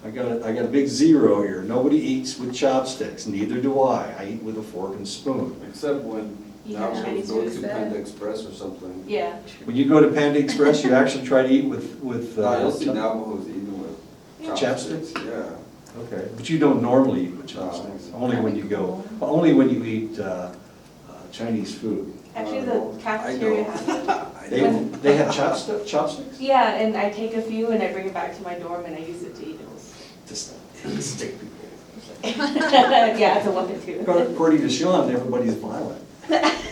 I got a big zero here. Nobody eats with chopsticks, neither do I. I eat with a fork and spoon. Except when Yeah, now Chinese we go food to is Panda Express or something. Yeah. When you go to Panda Express, you actually try to eat with You'll see Navajos eating with Chopsticks? Yeah. Okay, but you don't normally eat with chopsticks, only when you eat Chinese food. Actually, the cafeteria has it. They have chopsticks? Yeah, and I take a few and I bring it back to my dorm and I use it to eat those. Just stick people. Yeah, it's a weapon too. According to Sean, everybody's violent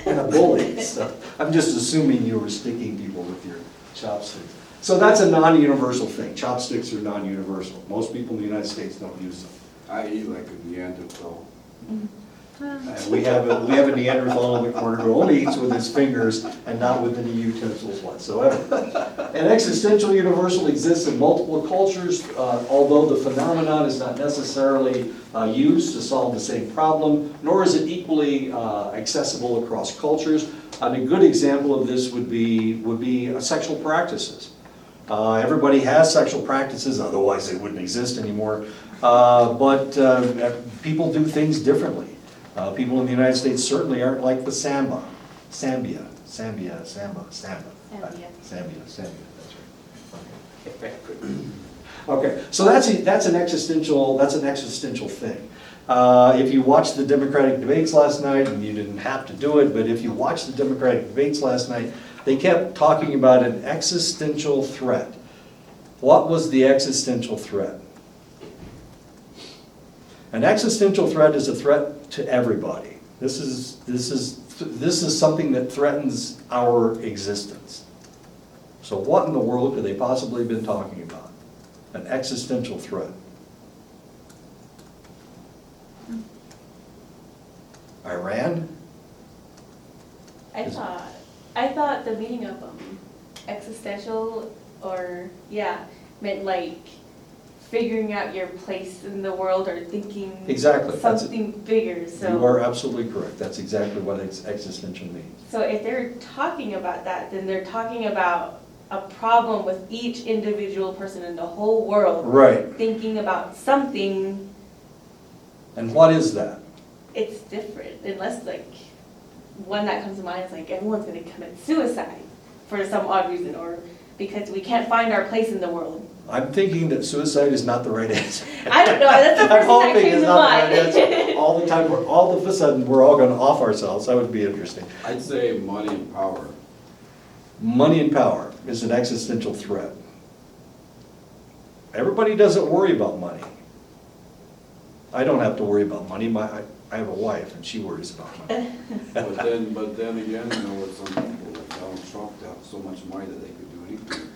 and a bully, so I'm just assuming you were sticking people with your chopsticks. So that's a non-universal thing. Chopsticks are non-universal. Most people in the United States don't use them. I eat like a Neanderthal. We have a Neanderthal in the corner who only eats with his fingers and not with any utensils whatsoever. An existential universal exists in multiple cultures, although the phenomenon is not necessarily used to solve the same problem, nor is it equally accessible across cultures. And a good example of this would be sexual practices. Everybody has sexual practices, otherwise they wouldn't exist anymore. But people do things differently. People in the United States certainly aren't like the Sambia, that's right. Okay, so that's an existential thing. If you watched the Democratic debates last night, and you didn't have to do it, but if you watched the Democratic debates last night, they kept talking about an existential threat. What was the existential threat? An existential threat is a threat to everybody. This is something that threatens our existence. So what in the world could they possibly have been talking about? An existential threat. Iran? I thought the meaning of existential, or meant like figuring out your place in the world or thinking Exactly. something bigger. So You are absolutely correct. That's exactly what existential means. So if they're talking about that, then they're talking about a problem with each individual person in the whole world. Right. Thinking about something. And what is that? It's different, unless like one that comes to mind is like everyone's gonna commit suicide for some odd reason, or because we can't find our place in the world. I'm thinking that suicide is not the right answer. I don't know, that's the I'm first thing that hoping came it's to not the right mind. answer. All the time, all of a sudden, we're all gonna off ourselves. That would be interesting. I'd say money and power. Money and power is an existential threat. Everybody doesn't worry about money. I don't have to worry about money. I have a wife and she worries about money. But then again, with some people like Donald Trump, they have so much money that they could do anything.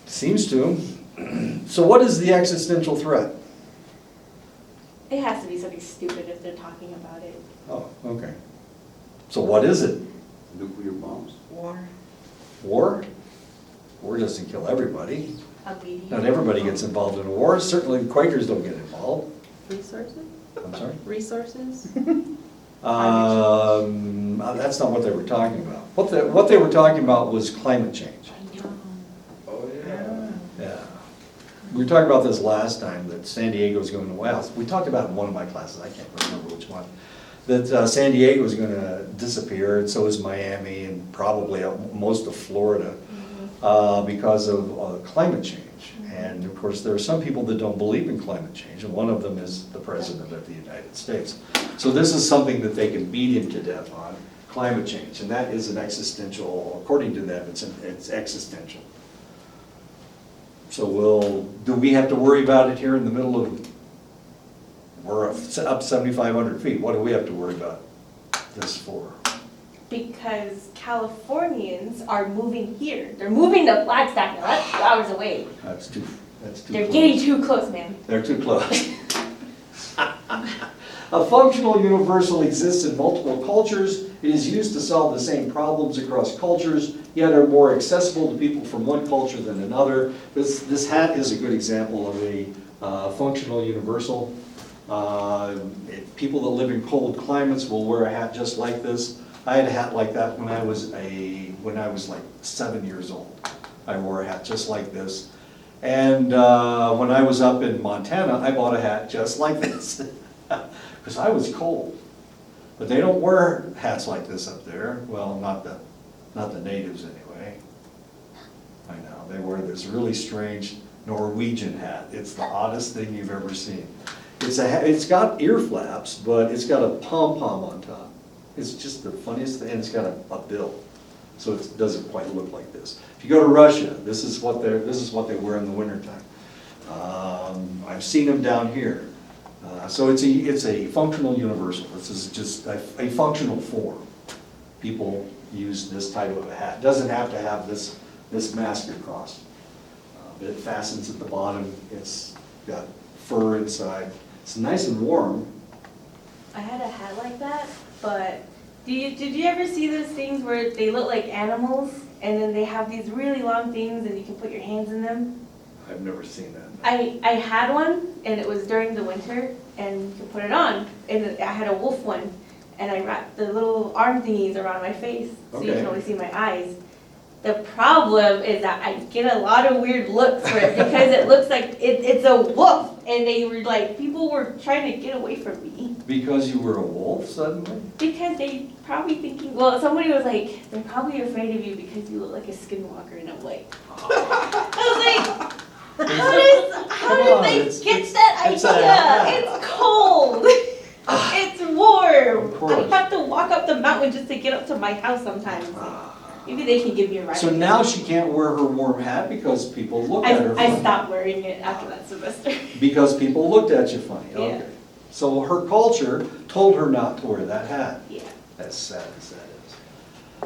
Seems to. So what is the existential threat? It has to be something stupid if they're talking about it. Oh, okay. So what is it? Nuclear bombs. War. War? War doesn't kill everybody. A meteor. Not everybody gets involved in a war. Certainly Quakers don't get involved. Resources? I'm sorry? Resources? That's not what they were talking about. What they were talking about was climate change. Oh, yeah. Yeah. We were talking about this last time, that San Diego's going to, well, we talked about it in one of my classes, I can't remember which one, that San Diego is going to disappear, and so is Miami, and probably most of Florida, because of climate change. And of course, there are some people that don't believe in climate change, and one of them is the President of the United States. So this is something that they can beat him to death on, climate change, and that is an existential, according to them, it's existential. So do we have to worry about it here in the middle of, we're up 7,500 feet, what do we have to worry about this for? Because Californians are moving here. They're moving to Flagstaff now, that's 2 hours away. That's too They're close. getting too close, man. They're too close. A functional universal exists in multiple cultures. It is used to solve the same problems across cultures, yet are more accessible to people from one culture than another. This hat is a good example of a functional universal. People that live in cold climates will wear a hat just like this. I had a hat like that when I was like 7 years old. I wore a hat just like this. And when I was up in Montana, I bought a hat just like this, because I was cold. But they don't wear hats like this up there. Well, not the natives anyway. I know, they wear this really strange Norwegian hat. It's the oddest thing you've ever seen. It's got ear flaps, but it's got a pom-pom on top. It's just the funniest thing, and it's got a bill. So it doesn't quite look like this. If you go to Russia, this is what they wear in the wintertime. I've seen them down here. So it's a functional universal. This is just a functional form. People use this type of a hat. It doesn't have to have this mask across. But it fastens at the bottom. It's got fur inside. It's nice and warm. I had a hat like that, but did you ever see those things where they look like animals and then they have these really long things and you can put your hands in them? I've never seen that. I had one and it was during the winter and you could put it on. And I had a wolf one and I wrapped the little arm thingies around my face so you Okay. can only see my eyes. The problem is that I get a lot of weird looks for it because it looks like it's a wolf and they were like, people were trying to get away from me. Because you were a wolf suddenly? Because they probably thinking, well, somebody was like, they're probably afraid of you because you look like a skinwalker, and I'm like, I was like, how Come did on, they it's- get that it's idea? It's cold. It's warm. Of course. I have to walk up the mountain just to get up to my house sometimes. Maybe they can give me a ride. So now she can't wear her warm hat because people look at her I funny. stopped wearing it after that semester. Because people looked at you funny, Yeah. okay. So her culture told her not to wear that hat. Yeah. As sad as that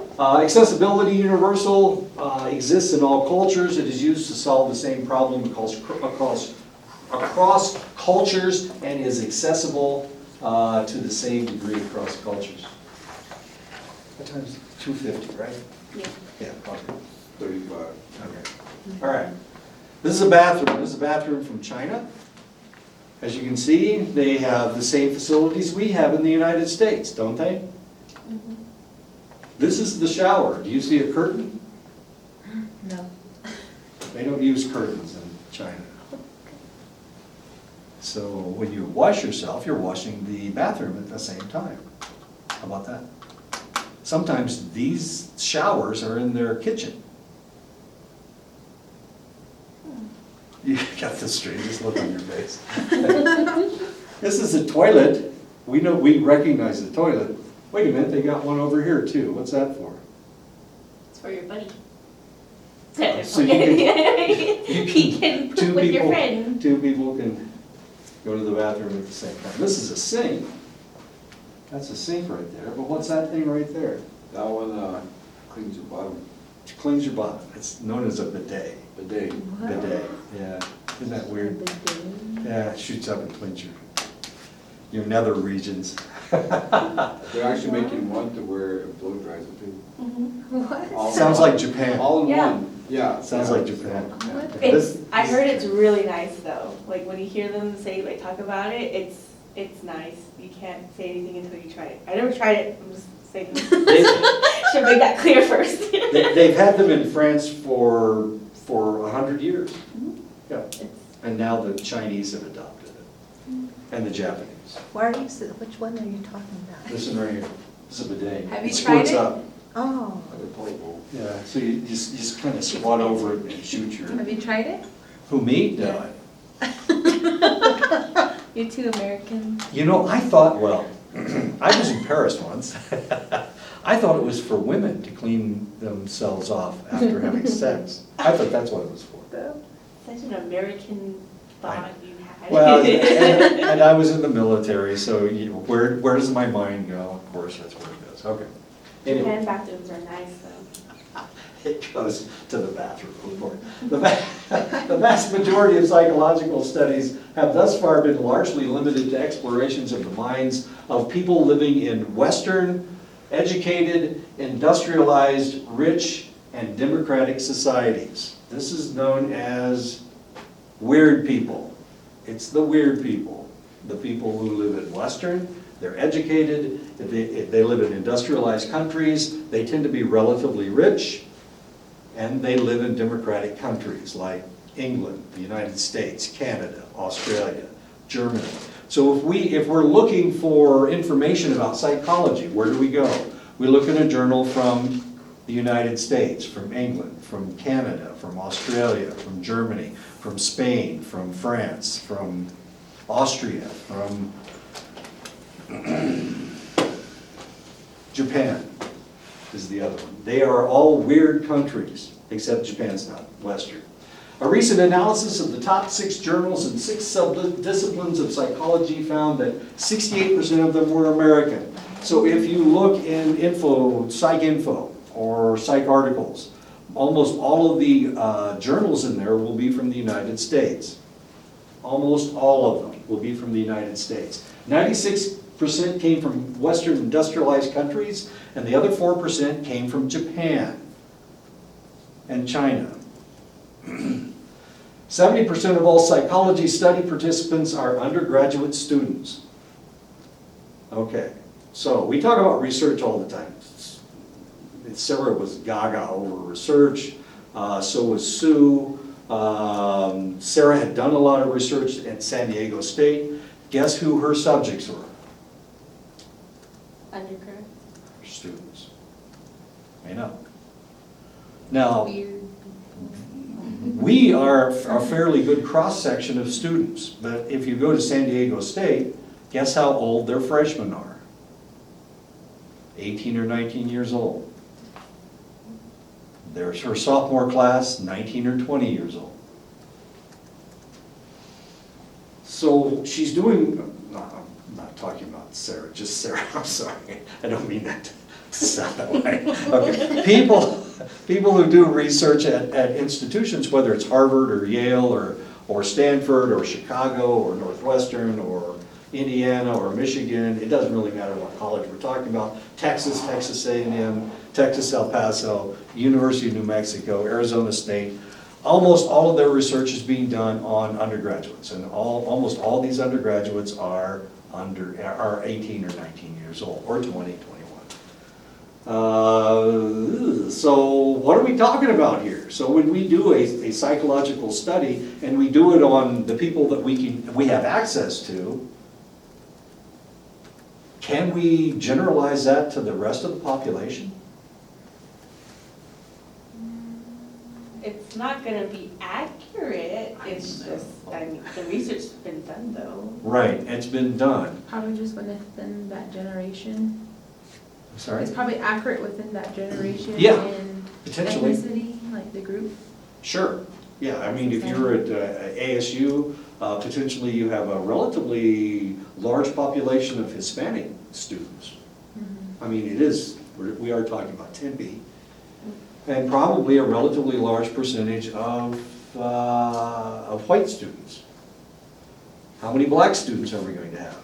is. Accessibility universal, exists in all cultures. It is used to solve the same problem across cultures and is accessible to the same degree across cultures. What time is it? 2:50, right? Yeah. Yeah, okay. 35. Okay. All right. This is a bathroom. This is a bathroom from China. As you can see, they have the same facilities we have in the United States, don't they? Mhm. This is the shower. Do you see a curtain? No. They don't use curtains in China. So when you wash yourself, you're washing the bathroom at the same time. How about that? Sometimes these showers are in their kitchen. You got the strangest look on your face. This is a toilet. We know, we recognize the toilet. Wait a minute, they got one over here too. What's that for? It's for your buddy. So you can- He can two poop with your people- friend. Two people can go to the bathroom at the same time. This is a sink. That's a sink right there, but what's that thing right there? That one cleans your bottom, It cleans your bottom. It's known as a bidet. bidet. Bidet, yeah. Isn't that weird? Yeah, it shoots up and cleans your nether regions. They're actually making one to where it blow dries it too. Mhm. What? All in Sounds one. like Japan. All in Yeah. one, yeah. Sounds yeah. like Japan. What? It's, I heard it's really nice though. Like when you hear them say, like talk about it, it's nice. You can't say anything until you try it. I never tried it. I'm just saying. Should make that clear first. They've had them in France for 100 years. Yeah. And now the Chinese have adopted it. And the Japanese. Why are you, which one are you talking about? This one right here. This is a bidet. Have you It tried squirts it? up. Oh, Like a toilet bowl. Yeah, so you just kind of squat over it and shoot your. Have you tried it? Who, me? No. Yeah. You two Americans. You know, I thought, well, I was in Paris once. I thought it was for women to clean themselves off after having sex. I thought that's what it was for. Such an American thought you had. Well, and I was in the military, so where does my mind go? Of course, that's where it goes. Okay. Anyway. Japan bathrooms are nice though. It goes to the bathroom, of course. The vast majority of psychological studies have thus far been largely limited to explorations of the minds of people living in Western, educated, industrialized, rich, and democratic societies. This is known as weird people. It's the weird people. The people who live in Western, they're educated, they live in industrialized countries, they tend to be relatively rich, and they live in democratic countries like England, the United States, Canada, Australia, Germany. So if we're looking for information about psychology, where do we go? We look in a journal from the United States, from England, from Canada, from Australia, from Germany, from Spain, from France, from Austria, from Japan is the other one. They are all weird countries, except Japan's not Western. A recent analysis of the top 6 journals and 6 sub-disciplines of psychology found that 68% of them were American. So if you look in Psych Info, or Psych articles, almost all of the journals in there will be from the United States. Almost all of them will be from the United States. 96% 4% came from Western industrialized countries, and the other 4% came from Japan and China. 70% of all psychology study participants are undergraduate students. Okay, so we talk about research all the time. Sarah was gaga over research, so was Sue. Sarah had done a lot of research at San Diego State. Guess who her subjects were? Undergrad. Students. I know. Now, Weird. we are a fairly good cross-section of students, but if you go to San Diego State, guess how old their freshmen are? 18 or 19 years old. There's her sophomore class, 19 or 20 years old. So she's doing, no, I'm not talking about Sarah, just Sarah, I'm sorry. I don't mean that to sound that way. Okay. People who do research at institutions, whether it's Harvard or Yale or Stanford or Chicago or Northwestern or Indiana or Michigan, it doesn't really matter what college we're talking about. Texas, Texas A&M, Texas El Paso, University of New Mexico, Arizona State. Almost all of their research is being done on undergraduates, and almost all these undergraduates are 18 or 19 years old, or 20, 21. So what are we talking about here? So when we do a psychological study, and we do it on the people that we have access to, can we generalize that to the rest of the population? It's not gonna be accurate, it's just, I mean, the research's been done though. Right, it's been done. Probably just within that generation. Sorry? It's probably accurate within that generation. Yeah, and potentially. ethnicity, like the group. Sure, yeah, I mean, if you're at ASU, potentially you have a relatively large population of Hispanic students. Mhm. I mean, it is, we are talking about Tempe. And probably a relatively large percentage of white students. How many black students are we going to have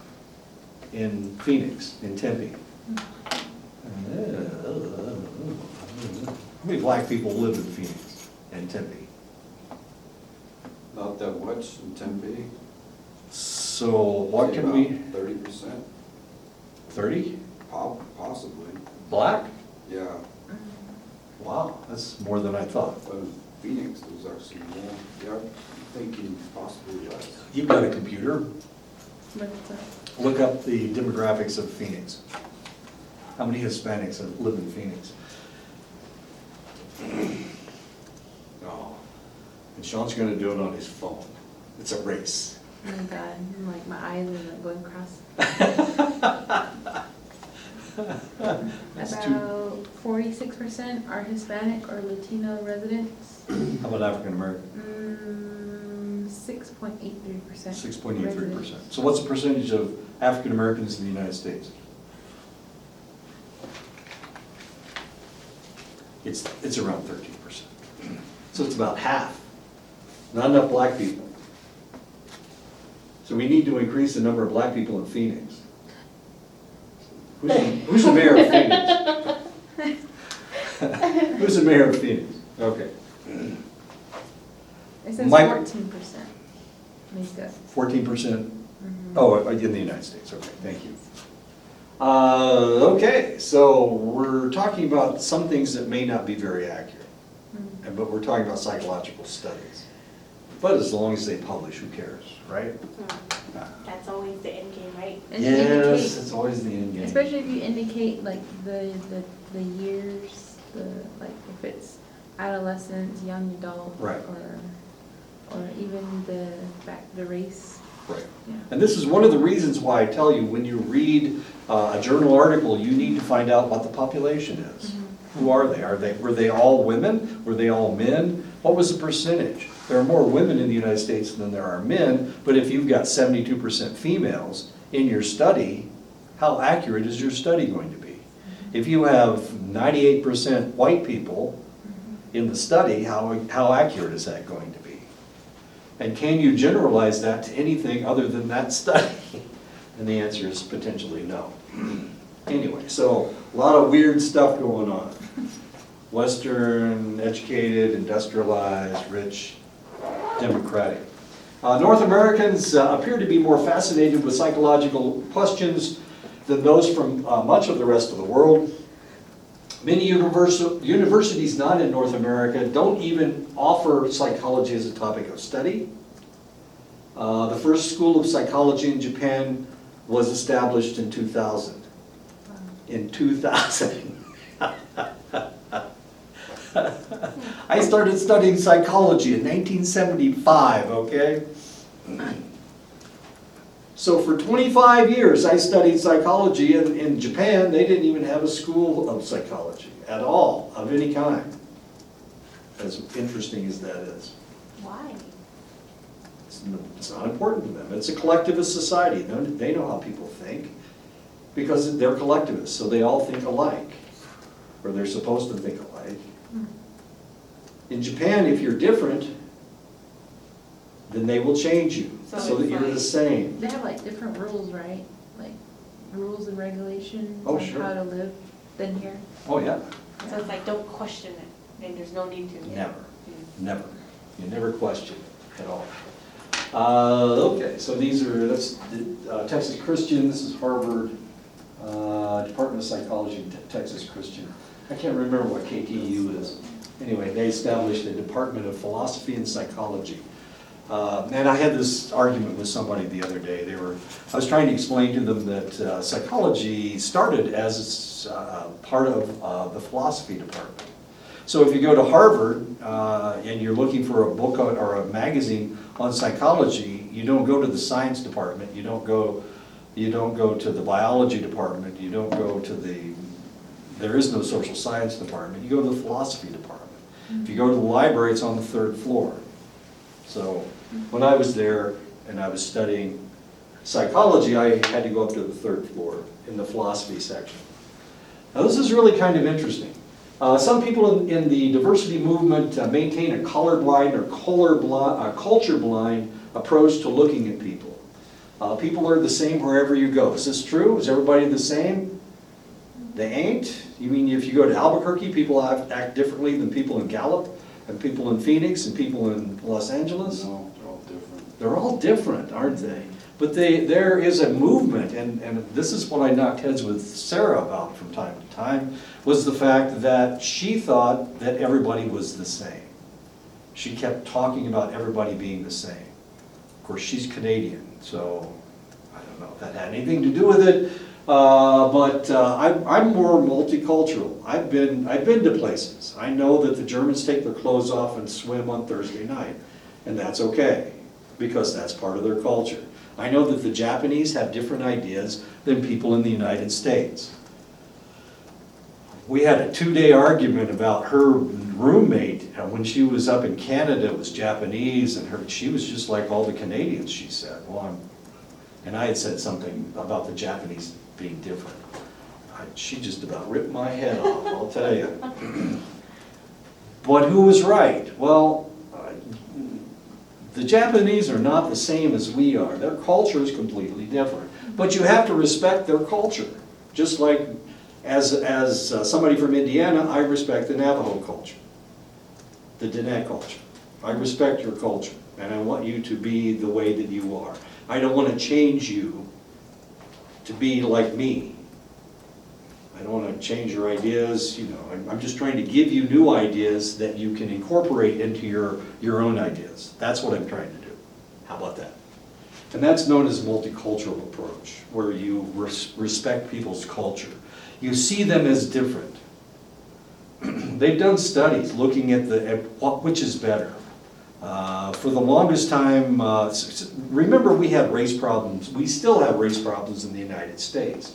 in Phoenix, in Tempe? How many black people live in Phoenix and Tempe? Not that much in Tempe. So what can we, 30%, 30? possibly, Black? yeah. Wow, that's more than I thought. But in Phoenix, there's actually more, yeah, I'm thinking possibly less. You've got a computer, What's that? look up the demographics of Phoenix. How many Hispanics live in Phoenix? Oh, and Sean's gonna do it on his phone. It's a race. Oh my God, I'm like, my eyes are like going across. That's too- About 46% are Hispanic or Latino residents. How about African American? 6.83%. 6.83%. So what's the percentage of African Americans in the United States? It's around 13%. So it's about half. Not enough black people. So we need to increase the number of black people in Phoenix. Who's the mayor of Phoenix? Who's the mayor of Phoenix? Okay. It says Mike- 14% make up. 14%? Mhm. Oh, in the United States, okay, thank you. Okay, so we're talking about some things that may not be very accurate, Mhm. but we're talking about psychological studies. But as long as they publish, who cares, right? That's always the end game, right? And Yes, indicate- it's always the end game. Especially if you indicate like the years, like if it's adolescents, young adult. Right. Or even the race, Right. yeah. And this is one of the reasons why I tell you, when you read a journal article, you need to find out what the population is. Who are they? Were they all women? Were they all men? What was the percentage? There are more women in the United States than there are men, but if you've got 72% females in your study, how accurate is your study going to be? If you have 98% white people in the study, how accurate is that going to be? And can you generalize that to anything other than that study? And the answer is potentially no. Anyway, so a lot of weird stuff going on. Western, educated, industrialized, rich, democratic. North Americans appear to be more fascinated with psychological questions than those from much of the rest of the world. Many universities not in North America don't even offer psychology as a topic of study. The first school of psychology in Japan was established in 2000. In 2000. I started studying psychology in 1975, okay? So for 25 years, I studied psychology. In Japan, they didn't even have a school of psychology at all, of any kind. As interesting as that is. Why? It's not important to them. It's a collectivist society. They know how people think because they're collectivists, so they all think alike, or they're supposed to think alike. In Japan, if you're different, then they will change you so that you're the same. They have like different rules, right? Like rules and regulations Oh, on sure. how to live than here. Oh, yeah. So it's like, don't question it, and there's no need to. Never, Mm. never. You never question it at all. Okay, so that's Texas Christian, this is Harvard, Department of Psychology, Texas Christian. I can't remember what KTU is. Anyway, they established a Department of Philosophy and Psychology. And I had this argument with somebody the other day. I was trying to explain to them that psychology started as part of the philosophy department. So if you go to Harvard and you're looking for a book or a magazine on psychology, you don't go to the science department, you don't go to the biology department, you don't go to there is no social science department, you go to the philosophy department. If you go to the library, it's on the 3rd floor. So when I was there and I was studying psychology, I had to go up to the 3rd floor in the philosophy section. Now this is really kind of interesting. Some people in the diversity movement maintain a colorblind or culture-blind approach to looking at people. People are the same wherever you go. Is this true? Is everybody the same? They ain't? You mean if you go to Albuquerque, people act differently than people in Gallup, and people in Phoenix, and people in Los Angeles? No, they're all different. They're all different, aren't they? But there is a movement, and this is what I knocked heads with Sarah about from time to time, was the fact that she thought that everybody was the same. She kept talking about everybody being the same. Of course, she's Canadian, so I don't know if that had anything to do with it, but I'm more multicultural. I've been to places. I know that the Germans take their clothes off and swim on Thursday night, and that's okay, because that's part of their culture. I know that the Japanese have different ideas than people in the United States. We had a 2-day argument about her roommate when she was up in Canada, was Japanese, and she was just like all the Canadians, she said. And I had said something about the Japanese being different. She just about ripped my head off, I'll tell you. But who was right? Well, the Japanese are not the same as we are. Their culture is completely different. But you have to respect their culture. Just like as somebody from Indiana, I respect the Navajo culture, the Diné culture. I respect your culture, and I want you to be the way that you are. I don't want to change you to be like me. I don't want to change your ideas, you know. I'm just trying to give you new ideas that you can incorporate into your own ideas. That's what I'm trying to do. How about that? And that's known as multicultural approach, where you respect people's culture. You see them as different. They've done studies looking at which is better. For the longest time, remember we had race problems. We still have race problems in the United States.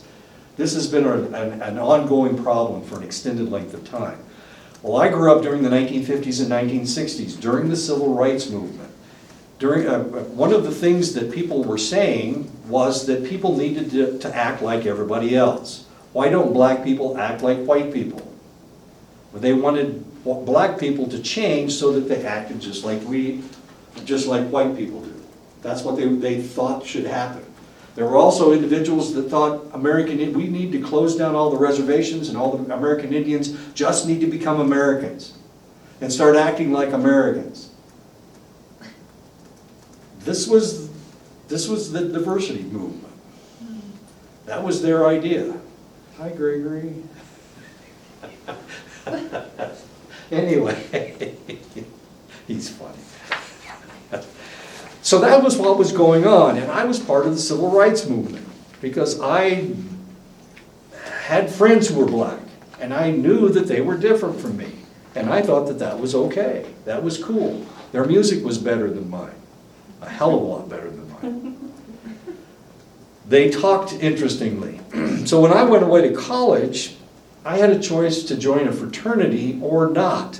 This has been an ongoing problem for an extended length of time. Well, I grew up during the 1950s and 1960s, during the Civil Rights Movement. One of the things that people were saying was that people needed to act like everybody else. Why don't black people act like white people? Well, they wanted black people to change so that they acted just like white people do. That's what they thought should happen. There were also individuals that thought we need to close down all the reservations and all the American Indians just need to become Americans and start acting like Americans. This was the diversity movement. That was their idea. Hi, Gregory. Anyway, he's funny. So that was what was going on, and I was part of the civil rights movement because I had friends who were black, and I knew that they were different from me, and I thought that that was okay. That was cool. Their music was better than mine, a hell of a lot better than mine. They talked interestingly. So when I went away to college, I had a choice to join a fraternity or not.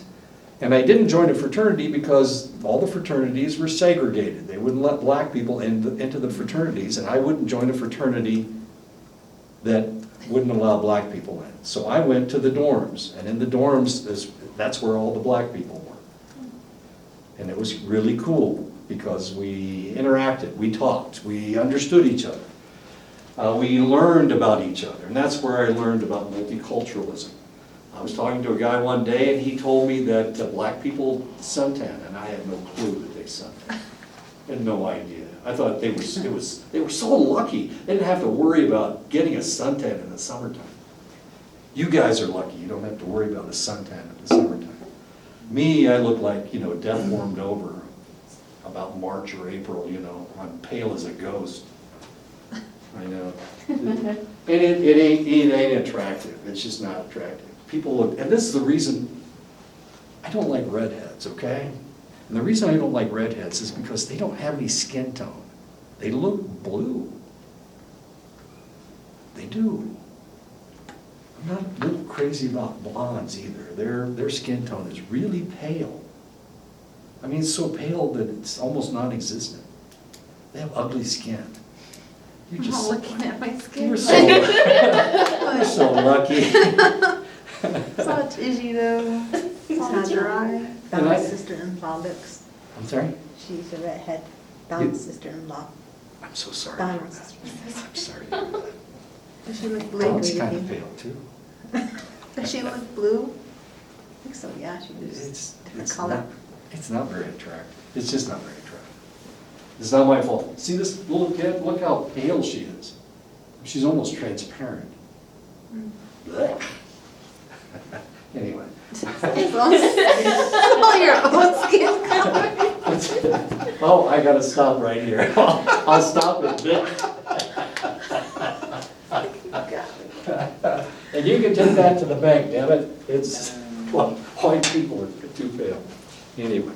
And I didn't join a fraternity because all the fraternities were segregated. They wouldn't let black people into the fraternities, and I wouldn't join a fraternity that wouldn't allow black people in. So I went to the dorms, and in the dorms, that's where all the black people were. And it was really cool because we interacted, we talked, we understood each other. We learned about each other, and that's where I learned about multiculturalism. I was talking to a guy one day, and he told me that black people suntan, and I had no clue that they suntan. I had no idea. I thought they were so lucky. They didn't have to worry about getting a suntan in the summertime. You guys are lucky. You don't have to worry about a suntan in the summertime. Me, I look like, death warmed over about March or April, I'm pale as a ghost. I know. And it ain't attractive. It's just not attractive. People look, and this is the reason I don't like redheads, okay? And the reason I don't like redheads is because they don't have any skin tone. They look blue. They do. I'm not a little crazy about blondes either. Their skin tone is really pale. I mean, it's so pale that it's almost non-existent. They have ugly skin. You're I'm just not looking at my skin. You're so lucky. It's not itchy though. It's not dry. And I- Don's sister-in-law looks, I'm sorry? she's a redhead. Don's sister-in-law. I'm so sorry. Don's sister-in-law. I'm sorry. to hear that. Does she look blue? Dawn's do you kind of think? pale too. Does she look blue? I think so, yeah, she does. It's Different it's color. not, it's not very attractive. It's just not very attractive. It's not my fault. See this little kid? Look how pale she is. She's almost transparent. Blech. Anyway. Oh, your own skin color. Oh, I gotta stop right here. I'll stop it. And you can take that to the bank, damn it. It's, white people are too pale. Anyway.